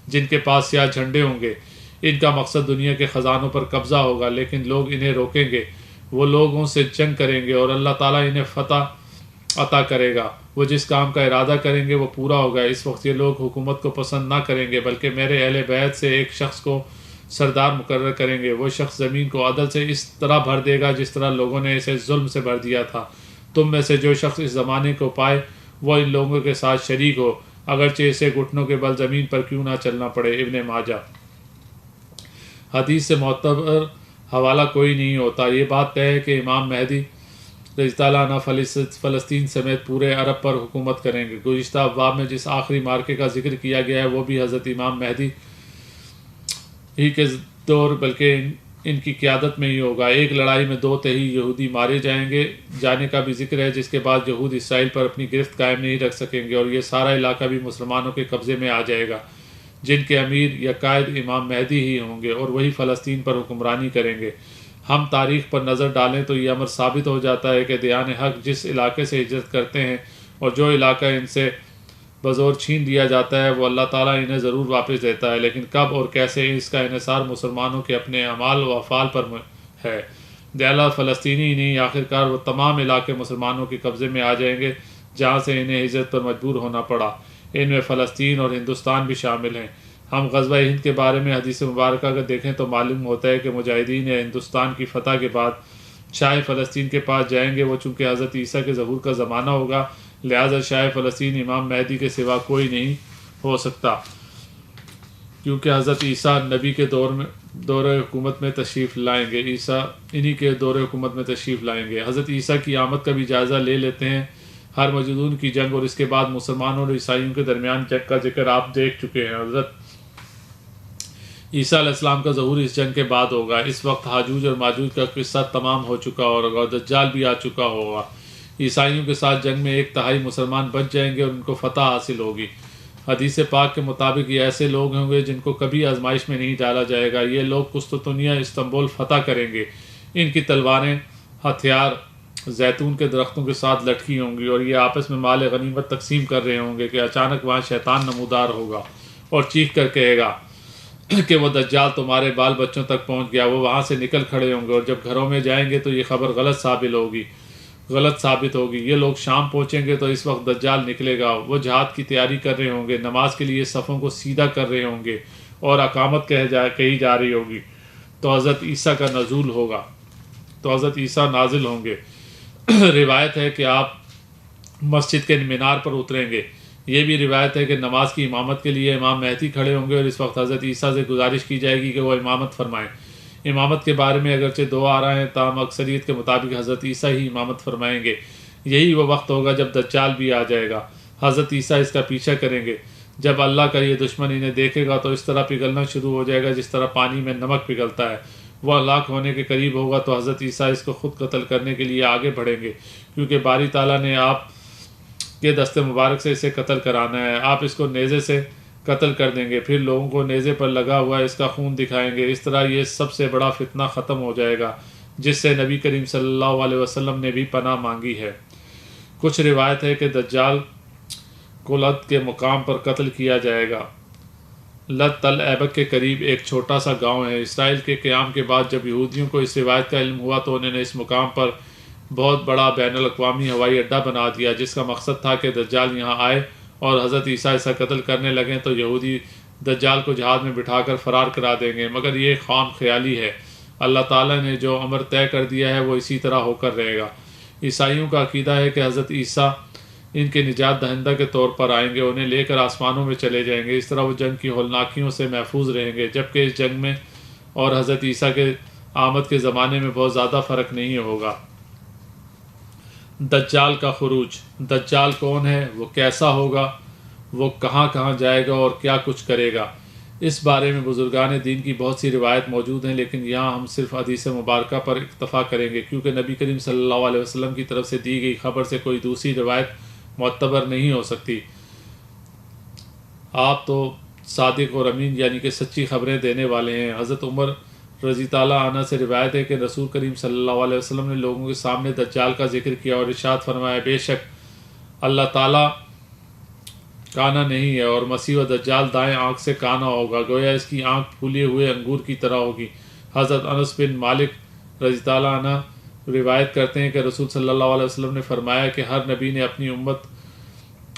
جن کے پاس سیاہ جھنڈے ہوں گے، ان کا مقصد دنیا کے خزانوں پر قبضہ ہوگا، لیکن لوگ انہیں روکیں گے، وہ لوگوں سے جنگ کریں گے اور اللہ تعالیٰ انہیں فتح عطا کرے گا، وہ جس کام کا ارادہ کریں گے وہ پورا ہوگا۔ اس وقت یہ لوگ حکومت کو پسند نہ کریں گے بلکہ میرے اہل بیت سے ایک شخص کو سردار مقرر کریں گے، وہ شخص زمین کو عدل سے اس طرح بھر دے گا جس طرح لوگوں نے اسے ظلم سے بھر دیا تھا۔ تم میں سے جو شخص اس زمانے کو پائے وہ ان لوگوں کے ساتھ شریک ہو، اگرچہ اسے گھٹنوں کے بل زمین پر کیوں نہ چلنا پڑے۔ ابن ماجہ۔ حدیث سے معتبر حوالہ کوئی نہیں ہوتا۔ یہ بات طے ہے کہ امام مہدی رضی اللہ عنہ فلسطین سمیت پورے عرب پر حکومت کریں گے۔ گزشتہ ابواب میں جس آخری مارکے کا ذکر کیا گیا ہے وہ بھی حضرت امام مہدی ہی کے دور بلکہ ان کی قیادت میں ہی ہوگا۔ ایک لڑائی میں 2 تہی یہودی مارے جانے کا بھی ذکر ہے، جس کے بعد یہود اسرائیل پر اپنی گرفت قائم نہیں رکھ سکیں گے اور یہ سارا علاقہ بھی مسلمانوں کے قبضے میں آ جائے گا، جن کے امیر یا قائد امام مہدی ہی ہوں گے اور وہی فلسطین پر حکمرانی کریں گے۔ ہم تاریخ پر نظر ڈالیں تو یہ امر ثابت ہو جاتا ہے کہ دیان حق جس علاقے سے ہجرت کرتے ہیں اور جو علاقہ ان سے بزور چھین لیا جاتا ہے وہ اللہ تعالیٰ انہیں ضرور واپس دیتا ہے، لیکن کب اور کیسے اس کا انحصار مسلمانوں کے اپنے اعمال و افعال پر ہے۔ دیالہ فلسطینی ہی نہیں، آخرکار وہ تمام علاقے مسلمانوں کے قبضے میں آ جائیں گے جہاں سے انہیں ہجرت پر مجبور ہونا پڑا۔ ان میں فلسطین اور ہندوستان بھی شامل ہیں۔ ہم غزوہ ہند کے بارے میں حدیث مبارکہ اگر دیکھیں تو معلوم ہوتا ہے کہ مجاہدین ہندوستان کی فتح کے بعد شاہ فلسطین کے پاس جائیں گے۔ وہ چونکہ حضرت عیسیٰ کے ظہور کا زمانہ ہوگا، لہٰذا شاہ فلسطین امام مہدی کے سوا کوئی نہیں ہو سکتا، کیونکہ حضرت عیسیٰ نبی کے دور حکومت میں تشریف لائیں گے، عیسیٰ انہی کے دور حکومت میں تشریف لائیں گے۔ حضرت عیسیٰ کی آمد کا بھی جائزہ لے لیتے ہیں۔ ہر موجودون کی جنگ اور اس کے بعد مسلمانوں اور عیسائیوں کے درمیان جنگ کا ذکر آپ دیکھ چکے ہیں۔ حضرت عیسیٰ علیہ السلام کا ظہور اس جنگ کے بعد ہوگا۔ اس وقت ہاجوج اور ماجوج کا قصہ تمام ہو چکا ہوگا اور دجال بھی آ چکا ہوگا۔ عیسائیوں کے ساتھ جنگ میں 1/3 مسلمان بچ جائیں گے اور ان کو فتح حاصل ہوگی۔ حدیث پاک کے مطابق یہ ایسے لوگ ہوں گے جن کو کبھی آزمائش میں نہیں ڈالا جائے گا۔ یہ لوگ قسطنطنیہ استنبول فتح کریں گے۔ ان کی تلواریں ہتھیار زیتون کے درختوں کے ساتھ لٹکی ہوں گی اور یہ آپس میں مال غنیمت تقسیم کر رہے ہوں گے کہ اچانک وہاں شیطان نمودار ہوگا اور چیخ کر کہے گا کہ وہ دجال تمہارے بال بچوں تک پہنچ گیا۔ وہ وہاں سے نکل کھڑے ہوں گے اور جب گھروں میں جائیں گے تو یہ خبر غلط ثابت ہوگی۔ یہ لوگ شام پہنچیں گے تو اس وقت دجال نکلے گا۔ وہ جہاد کی تیاری کر رہے ہوں گے، نماز کے لیے صفوں کو سیدھا کر رہے ہوں گے اور اقامت کہی جا رہی ہوگی، تو حضرت عیسیٰ کا نزول ہوگا، تو حضرت عیسیٰ نازل ہوں گے۔ روایت ہے کہ آپ مسجد کے مینار پر اتریں گے۔ یہ بھی روایت ہے کہ نماز کی امامت کے لیے امام مہدی کھڑے ہوں گے اور اس وقت حضرت عیسیٰ سے گزارش کی جائے گی کہ وہ امامت فرمائیں۔ امامت کے بارے میں اگرچہ 2 آراء ہیں، تاہم اکثریت کے مطابق حضرت عیسیٰ ہی امامت فرمائیں گے۔ یہی وہ وقت ہوگا جب دجال بھی آ جائے گا۔ حضرت عیسیٰ اس کا پیچھا کریں گے۔ جب اللہ کا یہ دشمن انہیں دیکھے گا تو اس طرح پگھلنا شروع ہو جائے گا جس طرح پانی میں نمک پگھلتا ہے۔ وہ ہلاک ہونے کے قریب ہوگا تو حضرت عیسیٰ اس کو خود قتل کرنے کے لیے آگے بڑھیں گے، کیونکہ باری تعالیٰ نے آپ کے دست مبارک سے اسے قتل کرانا ہے۔ آپ اس کو نیزے سے قتل کر دیں گے، پھر لوگوں کو نیزے پر لگا ہوا اس کا خون دکھائیں گے۔ اس طرح یہ سب سے بڑا فتنہ ختم ہو جائے گا جس سے نبی کریم صلی اللہ علیہ وسلم نے بھی پناہ مانگی ہے۔ کچھ روایت ہے کہ دجال کو لد کے مقام پر قتل کیا جائے گا۔ لد تل ایبک کے قریب ایک چھوٹا سا گاؤں ہے۔ اسرائیل کے قیام کے بعد جب یہودیوں کو اس روایت کا علم ہوا تو انہوں نے اس مقام پر بہت بڑا بین الاقوامی ہوائی اڈہ بنا دیا، جس کا مقصد تھا کہ دجال یہاں آئے اور حضرت عیسیٰ اسے قتل کرنے لگیں تو یہودی دجال کو جہاز میں بٹھا کر فرار کرا دیں گے، مگر یہ خام خیالی ہے۔ اللہ تعالیٰ نے جو امر طے کر دیا ہے وہ اسی طرح ہو کر رہے گا۔ عیسائیوں کا عقیدہ ہے کہ حضرت عیسیٰ ان کے نجات دہندہ کے طور پر آئیں گے، انہیں لے کر آسمانوں میں چلے جائیں گے۔ اس طرح وہ جنگ کی ہولناکیوں سے محفوظ رہیں گے، جبکہ اس جنگ میں اور حضرت عیسیٰ کے آمد کے زمانے میں بہت زیادہ فرق نہیں ہوگا۔ دجال کا خروج۔ دجال کون ہے، وہ کیسا ہوگا، وہ کہاں کہاں جائے گا اور کیا کچھ کرے گا۔ اس بارے میں بزرگان دین کی بہت سی روایت موجود ہیں، لیکن یہاں ہم صرف حدیث مبارکہ پر اکتفا کریں گے، کیونکہ نبی کریم صلی اللہ علیہ وسلم کی طرف سے دی گئی خبر سے کوئی دوسری روایت معتبر نہیں ہو سکتی۔ آپ تو صادق اور امین یعنی کہ سچی خبریں دینے والے ہیں۔ حضرت عمر رضی تعالیٰ عنہ سے روایت ہے کہ رسول کریم صلی اللہ علیہ وسلم نے لوگوں کے سامنے دجال کا ذکر کیا اور ارشاد فرمایا، بے شک اللہ تعالیٰ کانا نہیں ہے اور مسیح و دجال دائیں آنکھ سے کانا ہوگا، گویا اس کی آنکھ پھولے ہوئے انگور کی طرح ہوگی۔ حضرت انس بن مالک رضی تعالیٰ عنہ روایت کرتے ہیں کہ رسول صلی اللہ علیہ وسلم نے فرمایا کہ ہر نبی نے اپنی امت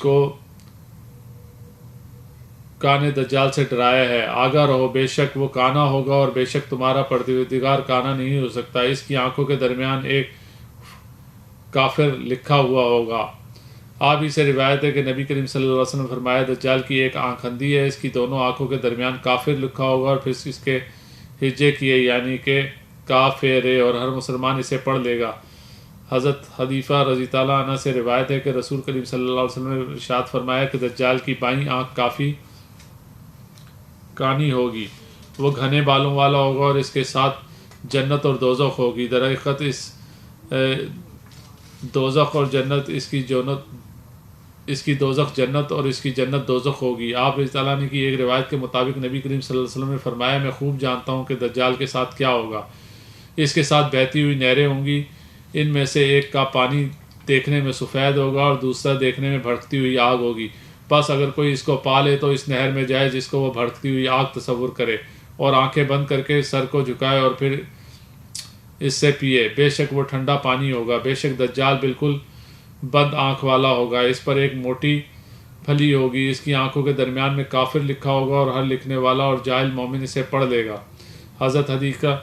کو کانے دجال سے ڈرایا ہے، آگاہ رہو، بے شک وہ کانا ہوگا اور بے شک تمہارا پروردگار کانا نہیں ہو سکتا، اس کی آنکھوں کے درمیان ایک کافر لکھا ہوا ہوگا۔ آپ ہی سے روایت ہے کہ نبی کریم صلی اللہ علیہ وسلم نے فرمایا، دجال کی ایک آنکھ اندھی ہے، اس کی دونوں آنکھوں کے درمیان کافر لکھا ہوگا اور پھر اس کے ہجے کیے یعنی کہ کافر، اور ہر مسلمان اسے پڑھ لے گا۔ حضرت حذیفہ رضی تعالیٰ عنہ سے روایت ہے کہ رسول کریم صلی اللہ علیہ وسلم نے ارشاد فرمایا کہ دجال کی بائیں آنکھ کافی کانی ہوگی، وہ گھنے بالوں والا ہوگا اور اس کے ساتھ جنت اور دوزخ ہوگی۔ در حقیقت اس دوزخ اور جنت اس کی دوزخ جنت اور اس کی جنت دوزخ ہوگی۔ آپ رضی اللہ عنہ کی ایک روایت کے مطابق نبی کریم صلی اللہ علیہ وسلم نے فرمایا، میں خوب جانتا ہوں کہ دجال کے ساتھ کیا ہوگا، اس کے ساتھ بہتی ہوئی نہریں ہوں گی، ان میں سے ایک کا پانی دیکھنے میں سفید ہوگا اور دوسرا دیکھنے میں بھڑکتی ہوئی آگ ہوگی، بس اگر کوئی اس کو پا لے تو اس نہر میں جائے جس کو وہ بھڑکتی ہوئی آگ تصور کرے اور آنکھیں بند کر کے سر کو جھکائے اور پھر اس سے پیے، بے شک وہ ٹھنڈا پانی ہوگا۔ بے شک دجال بالکل بند آنکھ والا ہوگا، اس پر ایک موٹی پھلی ہوگی، اس کی آنکھوں کے درمیان میں کافر لکھا ہوگا اور ہر لکھنے والا اور جاہل مومن اسے پڑھ لے گا۔ حضرت حدیثہ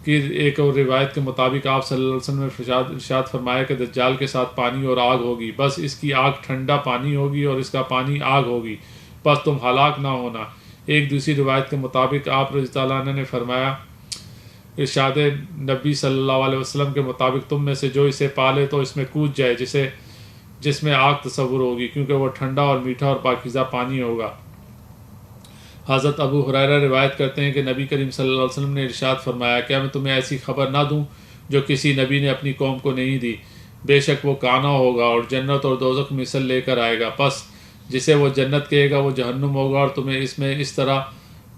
کی ایک اور روایت کے مطابق آپ صلی اللہ علیہ وسلم نے ارشاد فرمایا کہ دجال کے ساتھ پانی اور آگ ہوگی، بس اس کی آگ ٹھنڈا پانی ہوگی اور اس کا پانی آگ ہوگی، بس تم ہلاک نہ ہونا۔ ایک دوسری روایت کے مطابق آپ رضی اللہ عنہ نے فرمایا، ارشاد نبی صلی اللہ علیہ وسلم کے مطابق تم میں سے جو اسے پالے تو اس میں کود جائے جس میں آگ تصور ہوگی، کیونکہ وہ ٹھنڈا اور میٹھا اور پاکیزہ پانی ہوگا۔ حضرت ابو ہریرہ روایت کرتے ہیں کہ نبی کریم صلی اللہ علیہ وسلم نے ارشاد فرمایا، کیا میں تمہیں ایسی خبر نہ دوں جو کسی نبی نے اپنی قوم کو نہیں دی؟ بے شک وہ کانا ہوگا اور جنت اور دوزخ مثل لے کر آئے گا، پس جسے وہ جنت کہے گا وہ جہنم ہوگا، اور تمہیں اس میں اس طرح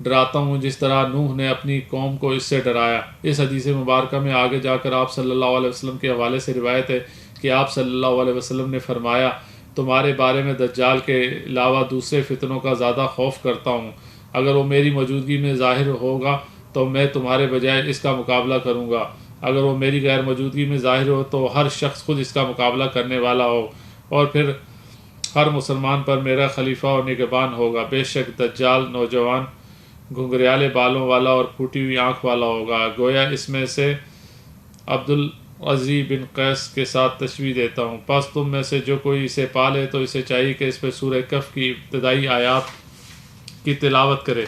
ڈراتا ہوں جس طرح نوح نے اپنی قوم کو اس سے ڈرایا۔ اس حدیث مبارکہ میں آگے جا کر آپ صلی اللہ علیہ وسلم کے حوالے سے روایت ہے کہ آپ صلی اللہ علیہ وسلم نے فرمایا، تمہارے بارے میں دجال کے علاوہ دوسرے فتنوں کا زیادہ خوف کرتا ہوں، اگر وہ میری موجودگی میں ظاہر ہوگا تو میں تمہارے بجائے اس کا مقابلہ کروں گا، اگر وہ میری غیر موجودگی میں ظاہر ہو تو ہر شخص خود اس کا مقابلہ کرنے والا ہو، اور پھر ہر مسلمان پر میرا خلیفہ اور نگہبان ہوگا۔ بے شک دجال نوجوان گھنگریالے بالوں والا اور پھوٹی ہوئی آنکھ والا ہوگا، گویا اس میں سے عبدالعزی بن قیس کے ساتھ تشبیہ دیتا ہوں، پس تم میں سے جو کوئی اسے پالے تو اسے چاہیے کہ اس پہ سورہ کہف کی ابتدائی آیات کی تلاوت کرے۔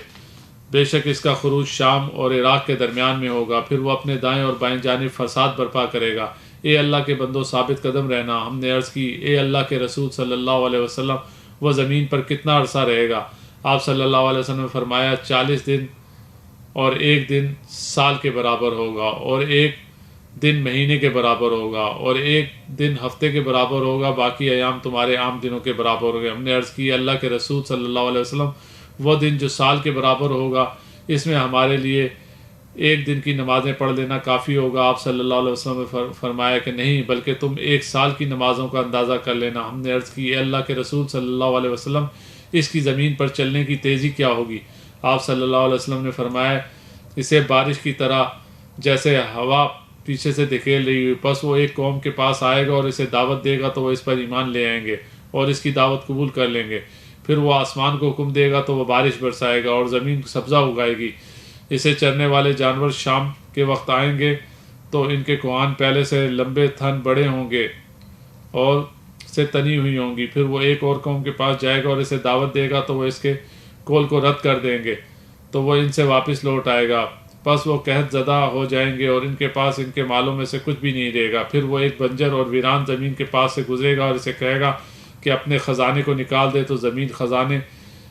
بے شک اس کا خروج شام اور عراق کے درمیان میں ہوگا، پھر وہ اپنے دائیں اور بائیں جانب فساد برپا کرے گا۔ اے اللہ کے بندو ثابت قدم رہنا۔ ہم نے عرض کی، اے اللہ کے رسول صلی اللہ علیہ وسلم، وہ زمین پر کتنا عرصہ رہے گا؟ آپ صلی اللہ علیہ وسلم نے فرمایا، 40 دن، اور ایک دن سال کے برابر ہوگا، اور ایک دن مہینے کے برابر ہوگا، اور ایک دن ہفتے کے برابر ہوگا، باقی ایام تمہارے عام دنوں کے برابر ہوگا۔ ہم نے عرض کی، اللہ کے رسول صلی اللہ علیہ وسلم، وہ دن جو سال کے برابر ہوگا، اس میں ہمارے لیے ایک دن کی نمازیں پڑھ لینا کافی ہوگا؟ آپ صلی اللہ علیہ وسلم نے فرمایا کہ نہیں، بلکہ تم ایک سال کی نمازوں کا اندازہ کر لینا۔ ہم نے عرض کی، اے اللہ کے رسول صلی اللہ علیہ وسلم، اس کی زمین پر چلنے کی تیزی کیا ہوگی؟ آپ صلی اللہ علیہ وسلم نے فرمایا، اسے بارش کی طرح جیسے ہوا پیچھے سے دھکیل رہی ہوئی، پس وہ ایک قوم کے پاس آئے گا اور اسے دعوت دے گا تو وہ اس پر ایمان لے آئیں گے اور اس کی دعوت قبول کر لیں گے، پھر وہ آسمان کو حکم دے گا تو وہ بارش برسائے گا اور زمین سبزہ اگائے گی، اسے چرنے والے جانور شام کے وقت آئیں گے تو ان کے کوہان پہلے سے لمبے تھن بڑے ہوں گے اور سے تنی ہوئی ہوں گی، پھر وہ ایک اور قوم کے پاس جائے گا اور اسے دعوت دے گا تو وہ اس کے قول کو رد کر دیں گے تو وہ ان سے واپس لوٹ آئے گا، پس وہ قحط زدہ ہو جائیں گے اور ان کے پاس ان کے مالوں میں سے کچھ بھی نہیں رہے گا، پھر وہ ایک بنجر اور ویران زمین کے پاس سے گزرے گا اور اسے کہے گا، کہ اپنے خزانے کو نکال دے تو زمین خزانے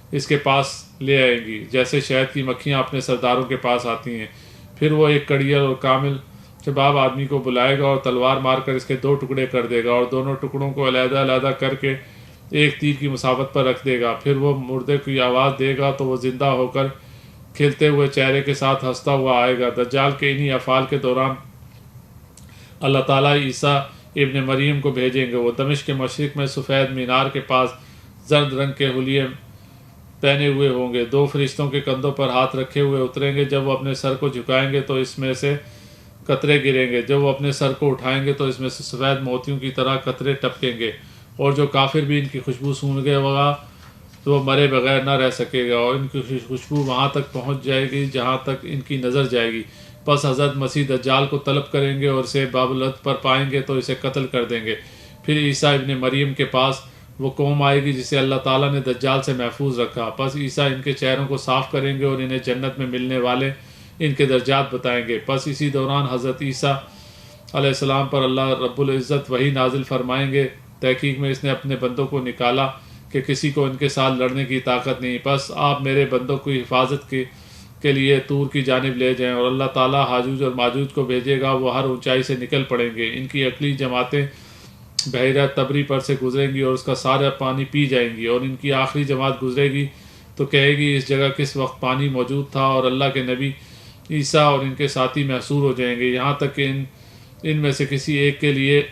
اس کے پاس لے آئیں گی، جیسے شہد کی مکھیاں اپنے سرداروں کے پاس آتی ہیں۔ پھر وہ ایک کڑیل اور کامل شباب آدمی کو بلائے گا اور تلوار مار کر اس کے 2 ٹکڑے کر دے گا اور دونوں ٹکڑوں کو علیحدہ علیحدہ کر کے ایک تیر کی مسافت پر رکھ دے گا۔ پھر وہ مردے کی آواز دے گا تو وہ زندہ ہو کر کھلتے ہوئے چہرے کے ساتھ ہنستا ہوا آئے گا۔ دجال کے انہی افعال کے دوران اللہ تعالیٰ عیسیٰ ابن مریم کو بھیجیں گے۔ وہ دمشق کے مشرق میں سفید مینار کے پاس زرد رنگ کے حلیے پہنے ہوئے ہوں گے، 2 فرشتوں کے کندھوں پر ہاتھ رکھے ہوئے اتریں گے۔ جب وہ اپنے سر کو جھکائیں گے تو اس میں سے قطرے گریں گے، جب وہ اپنے سر کو اٹھائیں گے تو اس میں سے سفید موتیوں کی طرح قطرے ٹپکیں گے، اور جو کافر بھی ان کی خوشبو سونگے گا تو وہ مرے بغیر نہ رہ سکے گا، اور ان کی خوشبو وہاں تک پہنچ جائے گی جہاں تک ان کی نظر جائے گی۔ پس حضرت مسیح دجال کو طلب کریں گے اور اسے باب العد پر پائیں گے تو اسے قتل کر دیں گے۔ پھر عیسیٰ ابن مریم کے پاس وہ قوم آئے گی جسے اللہ تعالیٰ نے دجال سے محفوظ رکھا۔ پس عیسیٰ ان کے چہروں کو صاف کریں گے اور انہیں جنت میں ملنے والے ان کے درجات بتائیں گے۔ پس اسی دوران حضرت عیسیٰ علیہ السلام پر اللہ رب العزت وحی نازل فرمائیں گے۔ تحقیق میں اس نے اپنے بندوں کو نکالا کہ کسی کو ان کے ساتھ لڑنے کی طاقت نہیں، پس آپ میرے بندوں کی حفاظت کے لیے طور کی جانب لے جائیں، اور اللہ تعالیٰ حاجوج اور ماجوج کو بھیجے گا، وہ ہر اونچائی سے نکل پڑیں گے۔ ان کی عقلی جماعتیں بحیرہ تبری پر سے گزریں گی اور اس کا سارا پانی پی جائیں گی، اور ان کی آخری جماعت گزرے گی تو کہے گی اس جگہ کس وقت پانی موجود تھا، اور اللہ کے نبی عیسیٰ اور ان کے ساتھی محصور ہو جائیں گے، یہاں تک کہ ان میں سے کسی ایک کے لیے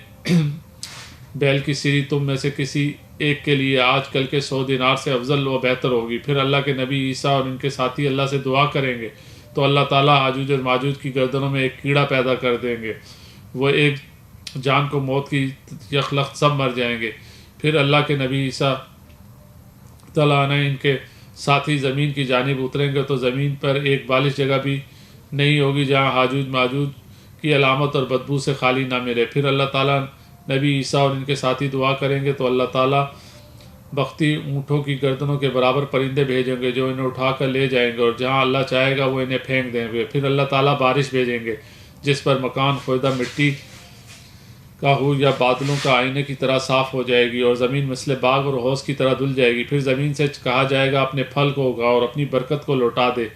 بیل کی سری تم میں سے کسی ایک کے لیے آج کل کے 100 دینار سے افضل و بہتر ہوگی۔ پھر اللہ کے نبی عیسیٰ اور ان کے ساتھی اللہ سے دعا کریں گے تو اللہ تعالیٰ حاجوج اور ماجوج کی گردنوں میں ایک کیڑا پیدا کر دیں گے، وہ ایک جان کو موت کی یخلخت سب مر جائیں گے۔ پھر اللہ کے نبی عیسیٰ تعالیٰ عنہ ان کے ساتھی زمین کی جانب اتریں گے تو زمین پر ایک بالش جگہ بھی نہیں ہوگی جہاں حاجوج ماجوج کی علامت اور بدبو سے خالی نہ ملے۔ پھر اللہ تعالیٰ نبی عیسیٰ اور ان کے ساتھی دعا کریں گے تو اللہ تعالیٰ بختی اونٹوں کی گردنوں کے برابر پرندے بھیجیں گے جو انہیں اٹھا کر لے جائیں گے، اور جہاں اللہ چاہے گا وہ انہیں پھینک دیں گے۔ پھر اللہ تعالیٰ بارش بھیجیں گے جس پر مکان خوردہ مٹی کا ہو یا بادلوں کا آئینے کی طرح صاف ہو جائے گی، اور زمین مثل باغ اور حوض کی طرح دھل جائے گی۔ پھر زمین سے کہا جائے گا اپنے پھل کو اگا اور اپنی برکت کو لوٹا دے۔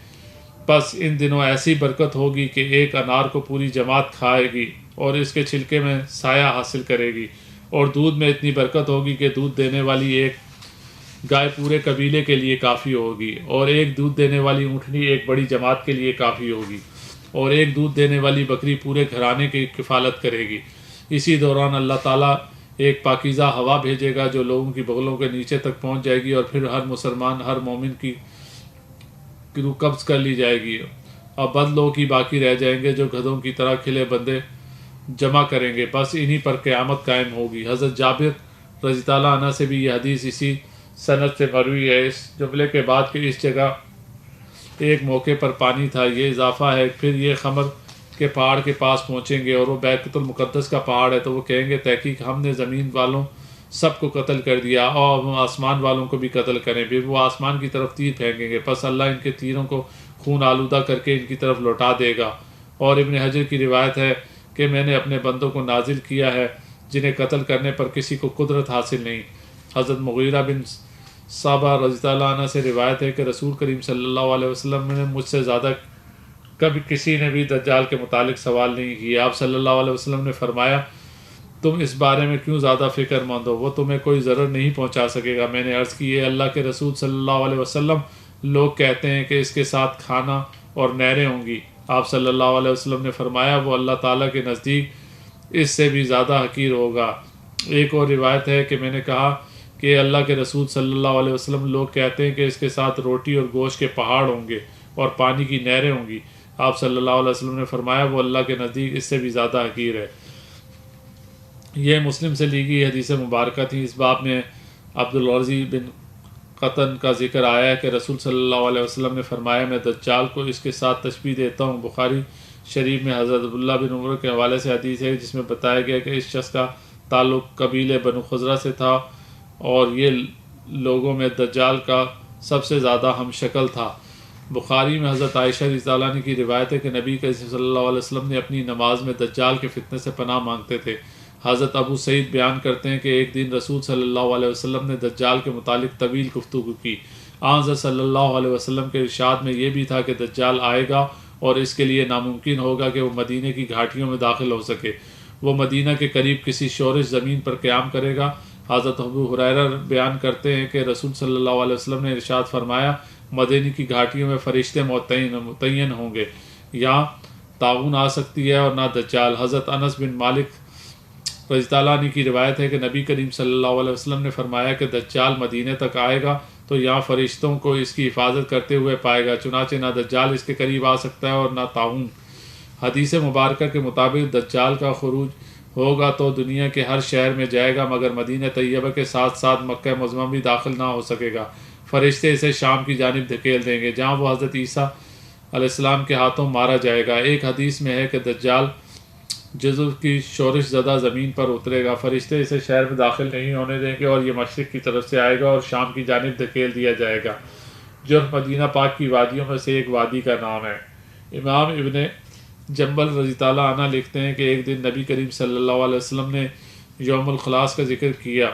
پس ان دنوں ایسی برکت ہوگی کہ ایک انار کو پوری جماعت کھائے گی اور اس کے چھلکے میں سایہ حاصل کرے گی، اور دودھ میں اتنی برکت ہوگی کہ دودھ دینے والی ایک گائے پورے قبیلے کے لیے کافی ہوگی، اور ایک دودھ دینے والی اونٹنی ایک بڑی جماعت کے لیے کافی ہوگی، اور ایک دودھ دینے والی بکری پورے گھرانے کی کفالت کرے گی۔ اسی دوران اللہ تعالیٰ ایک پاکیزہ ہوا بھیجے گا جو لوگوں کی بغلوں کے نیچے تک پہنچ جائے گی، اور پھر ہر مسلمان ہر مومن کی روح قبض کر لی جائے گی، اور بد لوگ ہی باقی رہ جائیں گے جو گدھوں کی طرح کھلے بندے جمع کریں گے، بس انہی پر قیامت قائم ہوگی۔ حضرت جابر رضی اللہ عنہ سے بھی یہ حدیث اسی سند سے مروی ہے، اس جملے کے بعد کہ اس جگہ ایک موقع پر پانی تھا، یہ اضافہ ہے۔ پھر یہ خمر کے پہاڑ کے پاس پہنچیں گے اور وہ بیت المقدس کا پہاڑ ہے، تو وہ کہیں گے تحقیق ہم نے زمین والوں سب کو قتل کر دیا اور ہم آسمان والوں کو بھی قتل کریں۔ پھر وہ آسمان کی طرف تیر پھینکیں گے، پس اللہ ان کے تیروں کو خون آلودہ کر کے ان کی طرف لوٹا دے گا۔ اور ابن حجر کی روایت ہے کہ میں نے اپنے بندوں کو نازل کیا ہے جنہیں قتل کرنے پر کسی کو قدرت حاصل نہیں۔ حضرت مغیرہ بن صابہ رضی اللہ عنہ سے روایت ہے کہ رسول کریم صلی اللہ علیہ وسلم نے مجھ سے زیادہ کبھی کسی نے بھی دجال کے متعلق سوال نہیں کیا۔ آپ صلی اللہ علیہ وسلم نے فرمایا تم اس بارے میں کیوں زیادہ فکر مند ہو، وہ تمہیں کوئی ضرر نہیں پہنچا سکے گا۔ میں نے عرض کی اے اللہ کے رسول صلی اللہ علیہ وسلم، لوگ کہتے ہیں کہ اس کے ساتھ کھانا اور نہریں ہوں گی۔ آپ صلی اللہ علیہ وسلم نے فرمایا وہ اللہ تعالیٰ کے نزدیک اس سے بھی زیادہ حقیر ہوگا۔ ایک اور روایت ہے کہ میں نے کہا کہ اللہ کے رسول صلی اللہ علیہ وسلم، لوگ کہتے ہیں کہ اس کے ساتھ روٹی اور گوشت کے پہاڑ ہوں گے اور پانی کی نہریں ہوں گی۔ آپ صلی اللہ علیہ وسلم نے فرمایا وہ اللہ کے نزدیک اس سے بھی زیادہ حقیر ہے۔ یہ مسلم سے لی گئی حدیث مبارکہ تھی۔ اس باب میں عبدالغزی بن قطن کا ذکر آیا ہے کہ رسول صلی اللہ علیہ وسلم نے فرمایا میں دجال کو اس کے ساتھ تشبیہ دیتا ہوں۔ بخاری شریف میں حضرت عبداللہ بن عمر کے حوالے سے حدیث ہے جس میں بتایا گیا کہ اس شخص کا تعلق قبیلے بنو خزرہ سے تھا اور یہ لوگوں میں دجال کا سب سے زیادہ ہم شکل تھا۔ بخاری میں حضرت عائشہ رضی اللہ عنہ کی روایت ہے کہ نبی کریم صلی اللہ علیہ وسلم نے اپنی نماز میں دجال کے فتنے سے پناہ مانگتے تھے۔ حضرت ابو سعید بیان کرتے ہیں کہ ایک دن رسول صلی اللہ علیہ وسلم نے دجال کے متعلق طویل گفتگو کی۔ حضرت صلی اللہ علیہ وسلم کے ارشاد میں یہ بھی تھا کہ دجال آئے گا اور اس کے لیے ناممکن ہوگا کہ وہ مدینہ کی گھاٹیوں میں داخل ہو سکے۔ وہ مدینہ کے قریب کسی شورش زمین پر قیام کرے گا۔ حضرت ابو ہریرہ بیان کرتے ہیں کہ رسول صلی اللہ علیہ وسلم نے ارشاد فرمایا، مدینہ کی گھاٹیوں میں فرشتے متعین ہوں گے، یا طاعون آ سکتی ہے اور نہ دجال۔ حضرت انس بن مالک رضی اللہ عنہ کی روایت ہے کہ نبی کریم صلی اللہ علیہ وسلم نے فرمایا کہ دجال مدینہ تک آئے گا تو یہاں فرشتوں کو اس کی حفاظت کرتے ہوئے پائے گا، چنانچہ نہ دجال اس کے قریب آ سکتا ہے اور نہ طاعون۔ حدیث مبارکہ کے مطابق دجال کا خروج ہوگا تو دنیا کے ہر شہر میں جائے گا مگر مدینہ طیبہ کے ساتھ ساتھ مکہ معظمہ بھی داخل نہ ہو سکے گا۔ فرشتے اسے شام کی جانب دھکیل دیں گے جہاں وہ حضرت عیسیٰ علیہ السلام کے ہاتھوں مارا جائے گا۔ ایک حدیث میں ہے کہ دجال جزر کی شورش زدہ زمین پر اترے گا، فرشتے اسے شہر میں داخل نہیں ہونے دیں گے اور یہ مشرق کی طرف سے آئے گا اور شام کی جانب دھکیل دیا جائے گا۔ جرف مدینہ پاک کی وادیوں میں سے ایک وادی کا نام ہے۔ امام ابن جنبل رضی اللہ عنہ لکھتے ہیں کہ ایک دن نبی کریم صلی اللہ علیہ وسلم نے یوم الخلاص کا ذکر کیا۔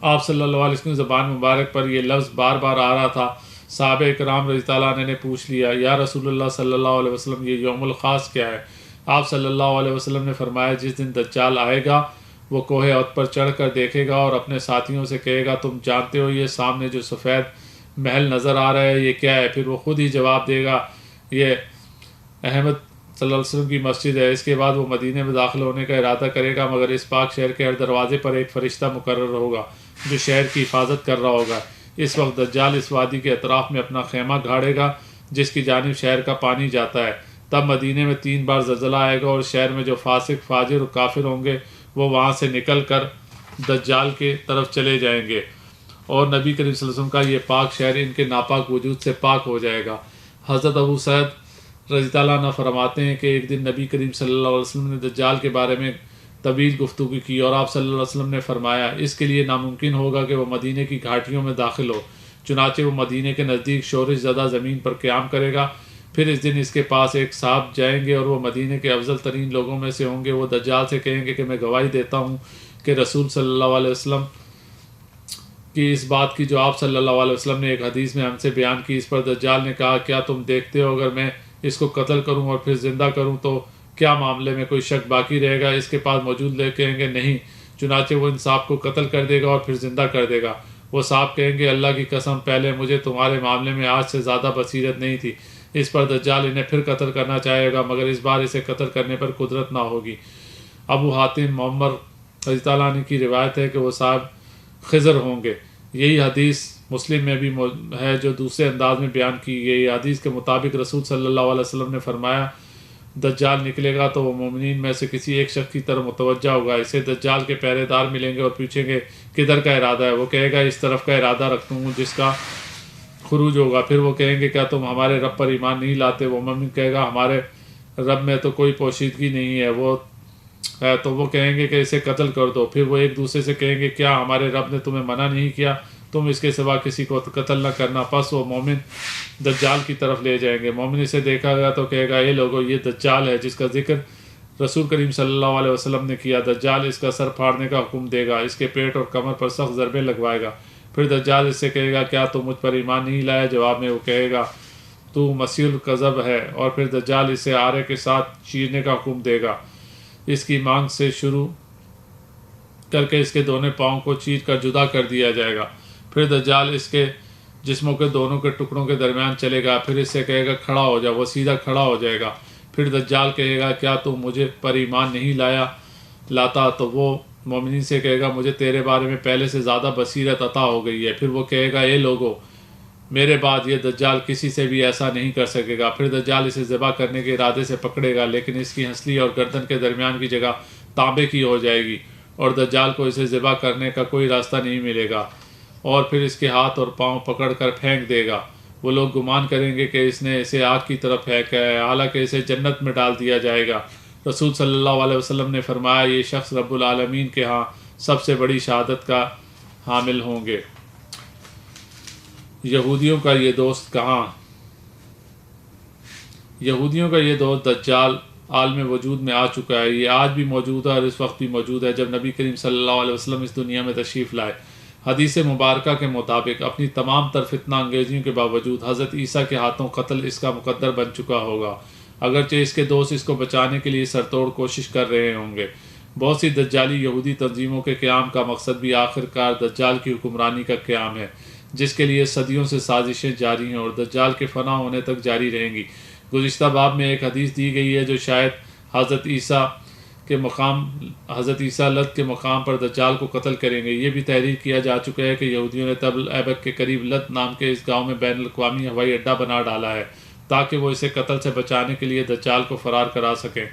آپ صلی اللہ علیہ وسلم زبان مبارک پر یہ لفظ بار بار آ رہا تھا۔ صحابہ کرام رضی اللہ عنہ نے پوچھ لیا، یا رسول اللہ صلی اللہ علیہ وسلم یہ یوم الخلاص کیا ہے؟ آپ صلی اللہ علیہ وسلم نے فرمایا، جس دن دجال آئے گا وہ کوہ عہد پر چڑھ کر دیکھے گا اور اپنے ساتھیوں سے کہے گا، تم جانتے ہو یہ سامنے جو سفید محل نظر آ رہا ہے یہ کیا ہے؟ پھر وہ خود ہی جواب دے گا، یہ احمد صلی اللہ علیہ وسلم کی مسجد ہے۔ اس کے بعد وہ مدینہ میں داخل ہونے کا ارادہ کرے گا مگر اس پاک شہر کے ہر دروازے پر ایک فرشتہ مقرر ہوگا جو شہر کی حفاظت کر رہا ہوگا۔ اس وقت دجال اس وادی کے اطراف میں اپنا خیمہ گھاڑے گا جس کی جانب شہر کا پانی جاتا ہے۔ تب مدینہ میں 3 بار زلزلہ آئے گا اور شہر میں جو فاسق، فاجر اور کافر ہوں گے وہ وہاں سے نکل کر دجال کے طرف چلے جائیں گے اور نبی کریم صلی اللہ علیہ وسلم کا یہ پاک شہر ان کے ناپاک وجود سے پاک ہو جائے گا۔ حضرت ابو سعید رضی اللہ عنہ فرماتے ہیں کہ ایک دن نبی کریم صلی اللہ علیہ وسلم نے دجال کے بارے میں طویل گفتگو کی اور آپ صلی اللہ علیہ وسلم نے فرمایا، اس کے لیے ناممکن ہوگا کہ وہ مدینہ کی گھاٹیوں میں داخل ہو، چنانچہ وہ مدینہ کے نزدیک شورش زدہ زمین پر قیام کرے گا۔ پھر اس دن اس کے پاس ایک صاحب جائیں گے اور وہ مدینہ کے افضل ترین لوگوں میں سے ہوں گے۔ وہ دجال سے کہیں گے کہ میں گواہی دیتا ہوں کہ رسول صلی اللہ علیہ وسلم کی اس بات کی جو آپ صلی اللہ علیہ وسلم نے ایک حدیث میں ہم سے بیان کی۔ اس پر دجال نے کہا، کیا تم دیکھتے ہو اگر میں اس کو قتل کروں اور پھر زندہ کروں تو کیا معاملے میں کوئی شک باقی رہے گا؟ اس کے پاس موجود لوگ کہیں گے نہیں، چنانچہ وہ ان صاحب کو قتل کر دے گا اور پھر زندہ کر دے گا۔ وہ صاحب کہیں گے، اللہ کی قسم پہلے مجھے تمہارے معاملے میں آج سے زیادہ بصیرت نہیں تھی۔ اس پر دجال انہیں پھر قتل کرنا چاہے گا مگر اس بار اسے قتل کرنے پر قدرت نہ ہوگی۔ ابو حاتم معمر رضی اللہ عنہ کی روایت ہے کہ وہ صاحب خضر ہوں گے۔ یہی حدیث مسلم میں بھی ہے جو دوسرے انداز میں بیان کی گئی۔ حدیث کے مطابق رسول صلی اللہ علیہ وسلم نے فرمایا، دجال نکلے گا تو وہ مومنین میں سے کسی ایک شخص کی طرف متوجہ ہوگا۔ اسے دجال کے پہرے دار ملیں گے اور پوچھیں گے کدھر کا ارادہ ہے؟ وہ کہے گا اس طرف کا ارادہ رکھتا ہوں جس کا خروج ہوگا۔ پھر وہ کہیں گے کیا تم ہمارے رب پر ایمان نہیں لاتے؟ وہ مومن کہے گا ہمارے رب میں تو کوئی پوشیدگی نہیں ہے، وہ ہے تو وہ کہیں گے کہ اسے قتل کر دو۔ پھر وہ ایک دوسرے سے کہیں گے کیا ہمارے رب نے تمہیں منع نہیں کیا تم اس کے سوا کسی کو قتل نہ کرنا؟ پس وہ مومن دجال کی طرف لے جائیں گے۔ مومن اسے دیکھا گیا تو کہے گا، اے لوگو یہ دجال ہے جس کا ذکر رسول کریم صلی اللہ علیہ وسلم نے کیا۔ دجال اس کا سر پھاڑنے کا حکم دے گا، اس کے پیٹ اور کمر پر سخت ضربیں لگوائے گا۔ پھر دجال اس سے کہے گا کیا تو مجھ پر ایمان نہیں لایا؟ جواب میں وہ کہے گا تو مسیح الکذب ہے، اور پھر دجال اسے آرے کے ساتھ چیرنے کا حکم دے گا۔ اس کی مانگ سے شروع کر کے اس کے دونوں پاؤں کو چیر کر جدا کر دیا جائے گا۔ پھر دجال اس کے جسموں کے دونوں کے ٹکڑوں کے درمیان چلے گا، پھر اس سے کہے گا کھڑا ہو جا، وہ سیدھا کھڑا ہو جائے گا۔ پھر دجال کہے گا کیا تو مجھے پر ایمان نہیں لاتا؟ تو وہ مومنین سے کہے گا مجھے تیرے بارے میں پہلے سے زیادہ بصیرت عطا ہو گئی ہے۔ پھر وہ کہے گا اے لوگو میرے بعد یہ دجال کسی سے بھی ایسا نہیں کر سکے گا۔ پھر دجال اسے ذبح کرنے کے ارادے سے پکڑے گا، لیکن اس کی ہنسلی اور گردن کے درمیان کی جگہ تانبے کی ہو جائے گی اور دجال کو اسے ذبح کرنے کا کوئی راستہ نہیں ملے گا، اور پھر اس کے ہاتھ اور پاؤں پکڑ کر پھینک دے گا۔ وہ لوگ گمان کریں گے کہ اس نے اسے آگ کی طرف پھینکا ہے، حالانکہ اسے جنت میں ڈال دیا جائے گا۔ رسول صلی اللہ علیہ وسلم نے فرمایا یہ شخص رب العالمین کے ہاں سب سے بڑی شہادت کا حامل ہوں گے۔ یہودیوں کا یہ دوست کہاں؟ یہودیوں کا یہ دوست دجال عالم وجود میں آ چکا ہے، یہ آج بھی موجود ہے اور اس وقت بھی موجود ہے جب نبی کریم صلی اللہ علیہ وسلم اس دنیا میں تشریف لائے۔ حدیث مبارکہ کے مطابق اپنی تمام تر فتنہ انگیزیوں کے باوجود حضرت عیسیٰ کے ہاتھوں قتل اس کا مقدر بن چکا ہوگا، اگرچہ اس کے دوست اس کو بچانے کے لیے سرتوڑ کوشش کر رہے ہوں گے۔ بہت سی دجالی یہودی تنظیموں کے قیام کا مقصد بھی آخر کار دجال کی حکمرانی کا قیام ہے، جس کے لیے صدیوں سے سازشیں جاری ہیں اور دجال کے فنا ہونے تک جاری رہیں گی۔ گزشتہ باب میں ایک حدیث دی گئی ہے جو شاید حضرت عیسیٰ لد کے مقام پر دجال کو قتل کریں گے۔ یہ بھی تحریر کیا جا چکا ہے کہ یہودیوں نے تل ایبک کے قریب لد نام کے اس گاؤں میں بین الاقوامی ہوائی اڈہ بنا ڈالا ہے تاکہ وہ اسے قتل سے بچانے کے لیے دجال کو فرار کرا سکیں۔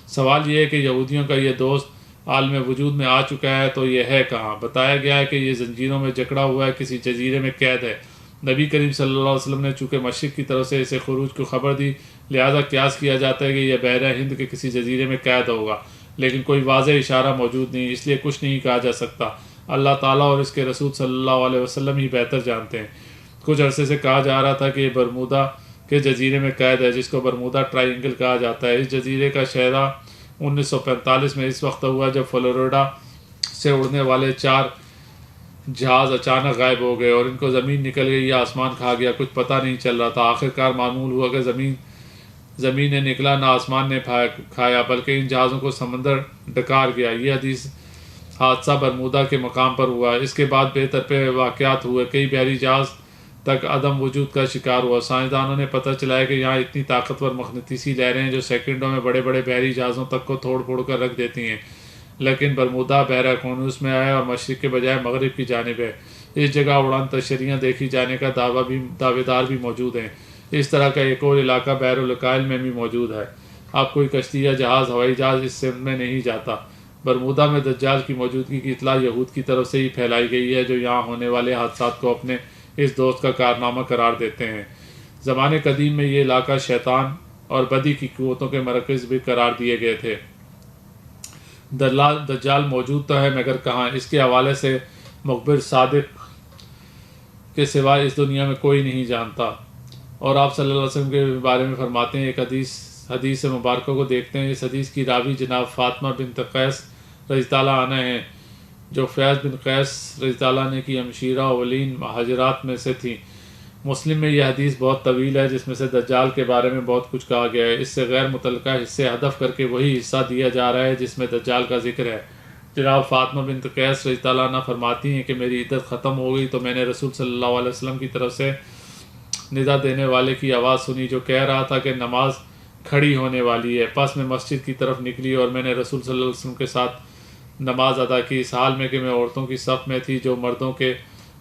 سوال یہ ہے کہ یہودیوں کا یہ دوست عالم وجود میں آ چکا ہے تو یہ ہے کہاں؟ بتایا گیا ہے کہ یہ زنجیروں میں جکڑا ہوا ہے، کسی جزیرے میں قید ہے۔ نبی کریم صلی اللہ علیہ وسلم نے چونکہ مشرق کی طرف سے اسے خروج کو خبر دی، لہذا قیاس کیا جاتا ہے کہ یہ بحیرہ ہند کے کسی جزیرے میں قید ہوگا، لیکن کوئی واضح اشارہ موجود نہیں، اس لیے کچھ نہیں کہا جا سکتا۔ اللہ تعالیٰ اور اس کے رسول صلی اللہ علیہ وسلم ہی بہتر جانتے ہیں۔ کچھ عرصے سے کہا جا رہا تھا کہ یہ برمودا کے جزیرے میں قید ہے، جس کو برمودا ٹرائی اینگل کہا جاتا ہے۔ اس جزیرے کا شہرہ 1945 میں اس وقت ہوا جب فلوریڈا سے اڑنے والے 4 جہاز اچانک غائب ہو گئے اور ان کو زمین نکل گئی یا آسمان کھا گیا، کچھ پتہ نہیں چل رہا تھا۔ آخرکار معلوم ہوا کہ زمین نے نکلا، نہ آسمان نے کھایا، بلکہ ان جہازوں کو سمندر ڈکار گیا۔ یہ حادثہ برمودا کے مقام پر ہوا۔ اس کے بعد بے ترتیب واقعات ہوئے، کئی بحری جہاز تک عدم وجود کا شکار ہوا۔ سائنسدانوں نے پتہ چلایا کہ یہاں اتنی طاقتور مقناطیسی لہریں ہیں جو سیکنڈوں میں بڑے بڑے بحری جہازوں تک کو توڑ پھوڑ کر رکھ دیتی ہیں۔ لیکن برمودا بحیرہ کونوس میں ہے اور مشرق کے بجائے مغرب کی جانب ہے۔ اس جگہ اڑان تشریحاں دیکھی جانے کا دعوے دار بھی موجود ہیں۔ اس طرح کا ایک اور علاقہ بحر الکاہل میں بھی موجود ہے۔ اب کوئی کشتی یا جہاز، ہوائی جہاز اس سمت میں نہیں جاتا۔ برمودا میں دجال کی موجودگی کی اطلاع یہود کی طرف سے ہی پھیلائی گئی ہے، جو یہاں ہونے والے حادثات کو اپنے اس دوست کا کارنامہ قرار دیتے ہیں۔ زمانے قدیم میں یہ علاقہ شیطان اور بدی کی قوتوں کے مرکز بھی قرار دیے گئے تھے۔ دجال موجود تو ہے مگر کہاں؟ اس کے حوالے سے مخبر صادق کے سوا اس دنیا میں کوئی نہیں جانتا۔ اور آپ صلی اللہ علیہ وسلم کے بارے میں فرماتے ہیں، ایک حدیث مبارکہ کو دیکھتے ہیں۔ اس حدیث کی راوی جناب فاطمہ بنت قیس رضی اللہ عنہ ہیں، جو فیاض بن قیس رضی اللہ عنہ کی ہمشیرہ اولین مہاجرات میں سے تھیں۔ مسلم میں یہ حدیث بہت طویل ہے، جس میں سے دجال کے بارے میں بہت کچھ کہا گیا ہے۔ اس سے غیر متعلقہ حصے حذف کر کے وہی حصہ دیا جا رہا ہے جس میں دجال کا ذکر ہے۔ جناب فاطمہ بنت قیس رضی اللہ عنہ فرماتی ہیں کہ میری عدت ختم ہو گئی تو میں نے رسول صلی اللہ علیہ وسلم کی طرف سے ندا دینے والے کی آواز سنی، جو کہہ رہا تھا کہ نماز کھڑی ہونے والی ہے۔ پس میں مسجد کی طرف نکلی اور میں نے رسول صلی اللہ علیہ وسلم کے ساتھ نماز ادا کی، اس حال میں کہ میں عورتوں کی صف میں تھی جو مردوں کے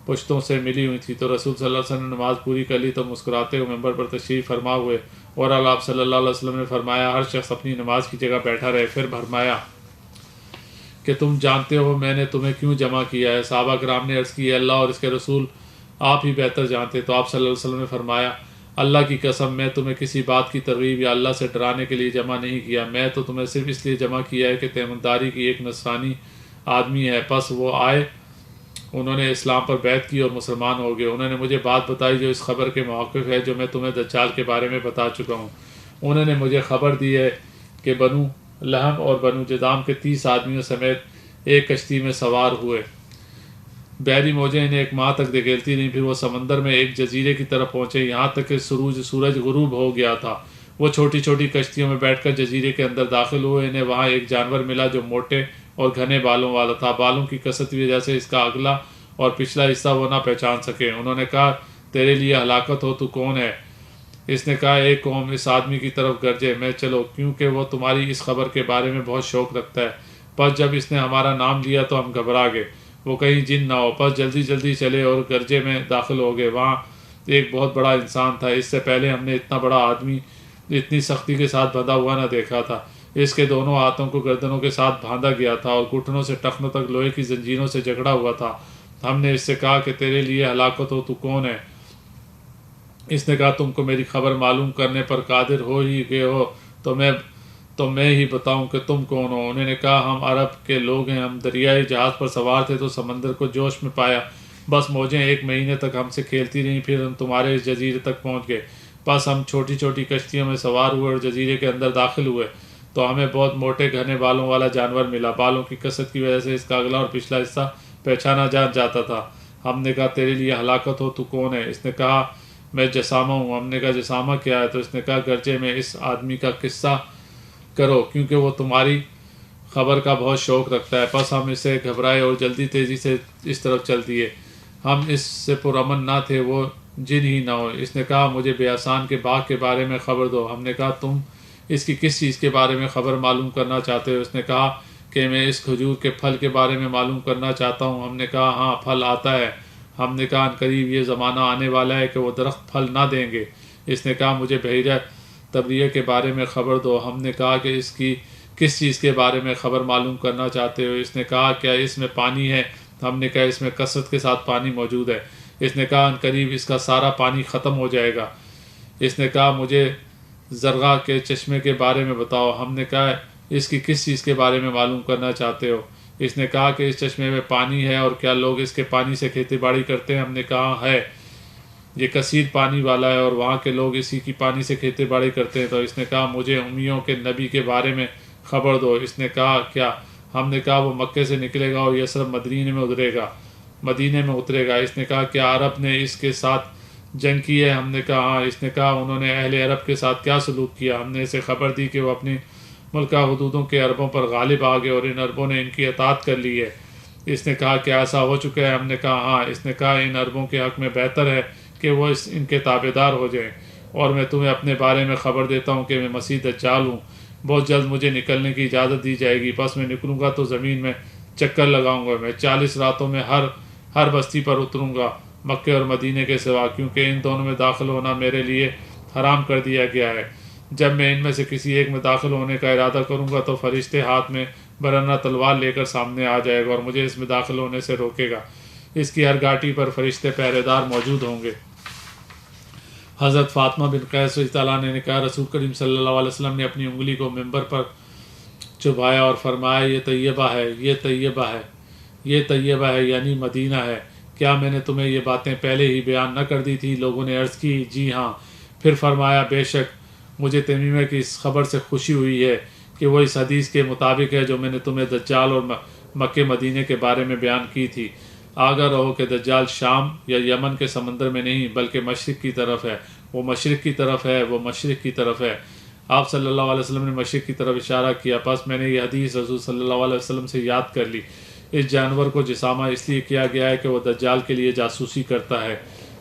پشتوں سے ملی ہوئی تھی۔ تو رسول صلی اللہ علیہ وسلم نے نماز پوری کر لی تو مسکراتے ہوئے ممبر پر تشریف فرما ہوئے، اور آپ صلی اللہ علیہ وسلم نے فرمایا ہر شخص اپنی نماز کی جگہ بیٹھا رہے۔ پھر فرمایا کہ تم جانتے ہو میں نے تمہیں کیوں جمع کیا ہے؟ صحابہ کرام نے عرض کی اللہ اور اس کے رسول آپ ہی بہتر جانتے۔ تو آپ صلی اللہ علیہ وسلم نے فرمایا اللہ کی قسم میں تمہیں کسی بات کی ترغیب یا اللہ سے ڈرانے کے لیے جمع نہیں کیا، میں تو تمہیں صرف اس لیے جمع کیا ہے کہ تیمنداری کی ایک نصرانی آدمی ہے، پس وہ آئے، انہوں نے اسلام پر بیعت کی اور مسلمان ہو گئے۔ انہوں نے مجھے بات بتائی جو اس خبر کے موقف ہے جو میں تمہیں دجال کے بارے میں بتا چکا ہوں۔ انہوں نے مجھے خبر دی ہے کہ بنو لہم اور بنو جذام کے 30 آدمیوں سمیت ایک کشتی میں سوار ہوئے۔ بحری موجیں انہیں ایک ماہ تک دھکیلتی رہیں، پھر وہ سمندر میں ایک جزیرے کی طرف پہنچے، یہاں تک کہ سورج غروب ہو گیا تھا۔ وہ چھوٹی چھوٹی کشتیوں میں بیٹھ کر جزیرے کے اندر داخل ہوئے۔ انہیں وہاں ایک جانور ملا جو موٹے اور گھنے بالوں والا تھا۔ بالوں کی کثرت کی وجہ سے اس کا اگلا اور پچھلا حصہ وہ نہ پہچان سکے۔ انہوں نے کہا تیرے لیے ہلاکت ہو، تو کون ہے؟ اس نے کہا ایک قوم اس آدمی کی طرف گرجے میں چلو، کیونکہ وہ تمہاری اس خبر کے بارے میں بہت شوق رکھتا ہے۔ پس جب اس نے ہمارا نام لیا تو ہم گھبرا گئے، وہ کہیں جن نہ ہو، پس جلدی جلدی چلے اور گرجے میں داخل ہو گئے۔ وہاں ایک بہت بڑا انسان تھا، اس سے پہلے ہم نے اتنا بڑا آدمی اتنی سختی کے ساتھ بندھا ہوا نہ دیکھا تھا۔ اس کے دونوں ہاتھوں کو گردنوں کے ساتھ باندھا گیا تھا اور گھٹنوں سے ٹخنوں تک لوہے کی زنجیروں سے جکڑا ہوا تھا۔ ہم نے اس سے کہا کہ تیرے لیے ہلاکت ہو، تو کون ہے؟ اس نے کہا تم کو میری خبر معلوم کرنے پر قادر ہو ہی گئے ہو تو میں ہی بتاؤں کہ تم کون ہو۔ انہوں نے کہا ہم عرب کے لوگ ہیں، ہم دریائے جہاز پر سوار تھے تو سمندر کو جوش میں پایا، بس موجیں 1 مہینے تک ہم سے کھیلتی رہیں، پھر ہم تمہارے اس جزیرے تک پہنچ گئے۔ بس ہم چھوٹی چھوٹی کشتیوں میں سوار ہوئے اور جزیرے کے اندر داخل ہوئے۔ تو ہمیں بہت موٹے گھنے بالوں والا جانور ملا، بالوں کی کثرت کی وجہ سے اس کا اگلا اور پچھلا حصہ پہچانا جاتا تھا۔ ہم نے کہا تیرے لیے ہلاکت ہو، تو کون ہے؟ اس نے کہا میں جسامہ ہوں۔ ہم نے کہا جسامہ کیا ہے؟ تو اس نے کہا گرچہ میں اس آدمی کا قصہ کرو کیونکہ وہ تمہاری خبر کا بہت شوق رکھتا ہے۔ پس ہم اسے گھبرائے اور جلدی تیزی سے اس طرف چل دیے۔ ہم اس سے پرامن نہ تھے، وہ جن ہی نہ ہو۔ اس نے کہا مجھے بیاسان کے باغ کے بارے میں خبر دو۔ ہم نے کہا تم اس کی کس چیز کے بارے میں خبر معلوم کرنا چاہتے ہو؟ اس نے کہا کہ میں اس کھجور کے پھل کے بارے میں معلوم کرنا چاہتا ہوں۔ ہم نے کہا ہاں پھل آتا ہے۔ ہم نے کہا قریب یہ زمانہ آنے والا ہے کہ وہ درخت پھل نہ دیں گے۔ اس نے کہا مجھے بحیرہ تبریہ کے بارے میں خبر دو۔ ہم نے کہا کہ اس کی کس چیز کے بارے میں خبر معلوم کرنا چاہتے ہو؟ اس نے کہا کیا اس میں پانی ہے؟ ہم نے کہا اس میں کثرت کے ساتھ پانی موجود ہے۔ اس نے کہا قریب اس کا سارا پانی ختم ہو جائے گا۔ اس نے کہا مجھے زرغا کے چشمے کے بارے میں بتاؤ۔ ہم نے کہا اس کی کس چیز کے بارے میں معلوم کرنا چاہتے ہو؟ اس نے کہا کہ اس چشمے میں پانی ہے اور کیا لوگ اس کے پانی سے کھیتی باڑی کرتے ہیں؟ ہم نے کہا ہے، یہ کثیر پانی والا ہے اور وہاں کے لوگ اسی کی پانی سے کھیتی باڑی کرتے ہیں۔ تو اس نے کہا مجھے امیوں کے نبی کے بارے میں خبر دو۔ اس نے کہا کیا؟ ہم نے کہا وہ مکے سے نکلے گا اور یثرب مدینے میں اترے گا۔ اس نے کہا کیا عرب نے اس کے ساتھ جنگ کی ہے؟ ہم نے کہا ہاں۔ اس نے کہا انہوں نے اہل عرب کے ساتھ کیا سلوک کیا؟ ہم نے اسے خبر دی کہ وہ اپنی ملکہ حدودوں کے عربوں پر غالب آ گئے اور ان عربوں نے ان کی اطاعت کر لی ہے۔ اس نے کہا کیا ایسا ہو چکا ہے؟ ہم نے کہا ہاں۔ اس نے کہا ان عربوں کے حق میں بہتر ہے کہ وہ ان کے تابع دار ہو جائیں، اور میں تمہیں اپنے بارے میں خبر دیتا ہوں کہ میں مسیح دجال ہوں۔ بہت جلد مجھے نکلنے کی اجازت دی جائے گی، پس میں نکلوں گا تو زمین میں چکر لگاؤں گا۔ میں 40 راتوں میں ہر بستی پر اتروں گا، مکے اور مدینے کے سوا، کیونکہ ان دونوں میں داخل ہونا میرے لیے حرام کر دیا گیا ہے۔ جب میں ان میں سے کسی ایک میں داخل ہونے کا ارادہ کروں گا تو فرشتے ہاتھ میں برہنہ تلوار لے کر سامنے آ جائے گا اور مجھے اس میں داخل ہونے سے روکے گا۔ اس کی ہر گھاٹی پر فرشتے پہرے دار موجود ہوں گے۔ حضرت فاطمہ بن قیس رضی اللہ عنہ نے کہا رسول کریم صلی اللہ علیہ وسلم نے اپنی انگلی کو ممبر پر چبھایا اور فرمایا یہ طیبہ ہے، یہ طیبہ ہے، یہ طیبہ ہے، یعنی مدینہ ہے۔ کیا میں نے تمہیں یہ باتیں پہلے ہی بیان نہ کر دی تھی؟ لوگوں نے عرض کی جی ہاں۔ پھر فرمایا بے شک مجھے تمیمہ کی اس خبر سے خوشی ہوئی ہے کہ وہ اس حدیث کے مطابق ہے جو میں نے تمہیں دجال اور مکہ مدینے کے بارے میں بیان کی تھی۔ آگاہ رہو کہ دجال شام یا یمن کے سمندر میں نہیں بلکہ مشرق کی طرف ہے، وہ مشرق کی طرف ہے، وہ مشرق کی طرف ہے۔ آپ صلی اللہ علیہ وسلم نے مشرق کی طرف اشارہ کیا، پس میں نے یہ حدیث رسول صلی اللہ علیہ وسلم سے یاد کر لی۔ اس جانور کو جسامہ اس لیے کیا گیا ہے کہ وہ دجال کے لیے جاسوسی کرتا ہے۔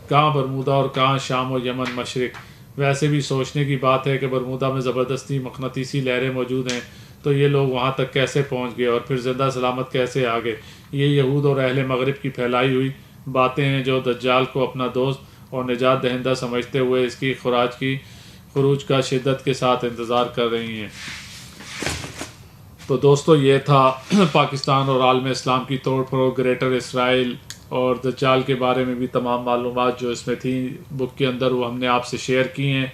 کہاں برمودا اور کہاں شام و یمن مشرق؟ ویسے بھی سوچنے کی بات ہے کہ برمودا میں زبردستی مقناطیسی لہریں موجود ہیں، تو یہ لوگ وہاں تک کیسے پہنچ گئے اور پھر زندہ سلامت کیسے آ گئے؟ یہ یہود اور اہل مغرب کی پھیلائی ہوئی باتیں ہیں جو دجال کو اپنا دوست اور نجات دہندہ سمجھتے ہوئے اس کی خروج کا شدت کے ساتھ انتظار کر رہی ہیں۔ تو دوستو یہ تھا پاکستان اور عالم اسلام کی توڑ پھوڑ، گریٹر اسرائیل اور دجال کے بارے میں بھی تمام معلومات جو اس میں تھیں بک کے اندر وہ ہم نے آپ سے شیئر کی ہیں۔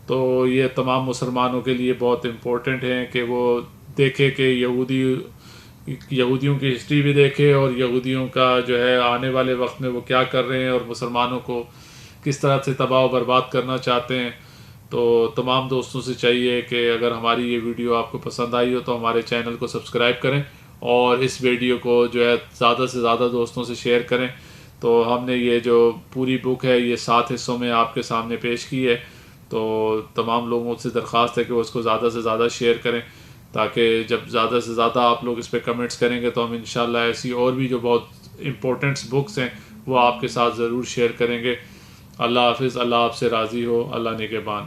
تو یہ تمام مسلمانوں کے لیے بہت امپورٹنٹ ہیں کہ وہ دیکھے کہ یہودیوں کی ہسٹری بھی دیکھے اور یہودیوں کا جو ہے آنے والے وقت میں وہ کیا کر رہے ہیں اور مسلمانوں کو کس طرح سے تباہ و برباد کرنا چاہتے ہیں۔ تو تمام دوستوں سے چاہیے کہ اگر ہماری یہ ویڈیو آپ کو پسند آئی ہو تو ہمارے چینل کو سبسکرائب کریں اور اس ویڈیو کو جو ہے زیادہ سے زیادہ دوستوں سے شیئر کریں۔ تو ہم نے یہ جو پوری بک ہے یہ 7 حصوں میں آپ کے سامنے پیش کی ہے، تو تمام لوگوں سے درخواست ہے کہ وہ اس کو زیادہ سے زیادہ شیئر کریں، تاکہ جب زیادہ سے زیادہ آپ لوگ اس پہ کمنٹس کریں گے تو ہم انشاءاللہ ایسی اور بھی جو بہت امپورٹنٹس بکس ہیں وہ آپ کے ساتھ ضرور شیئر کریں گے۔ اللہ حافظ، اللہ آپ سے راضی ہو، اللہ نگہبان۔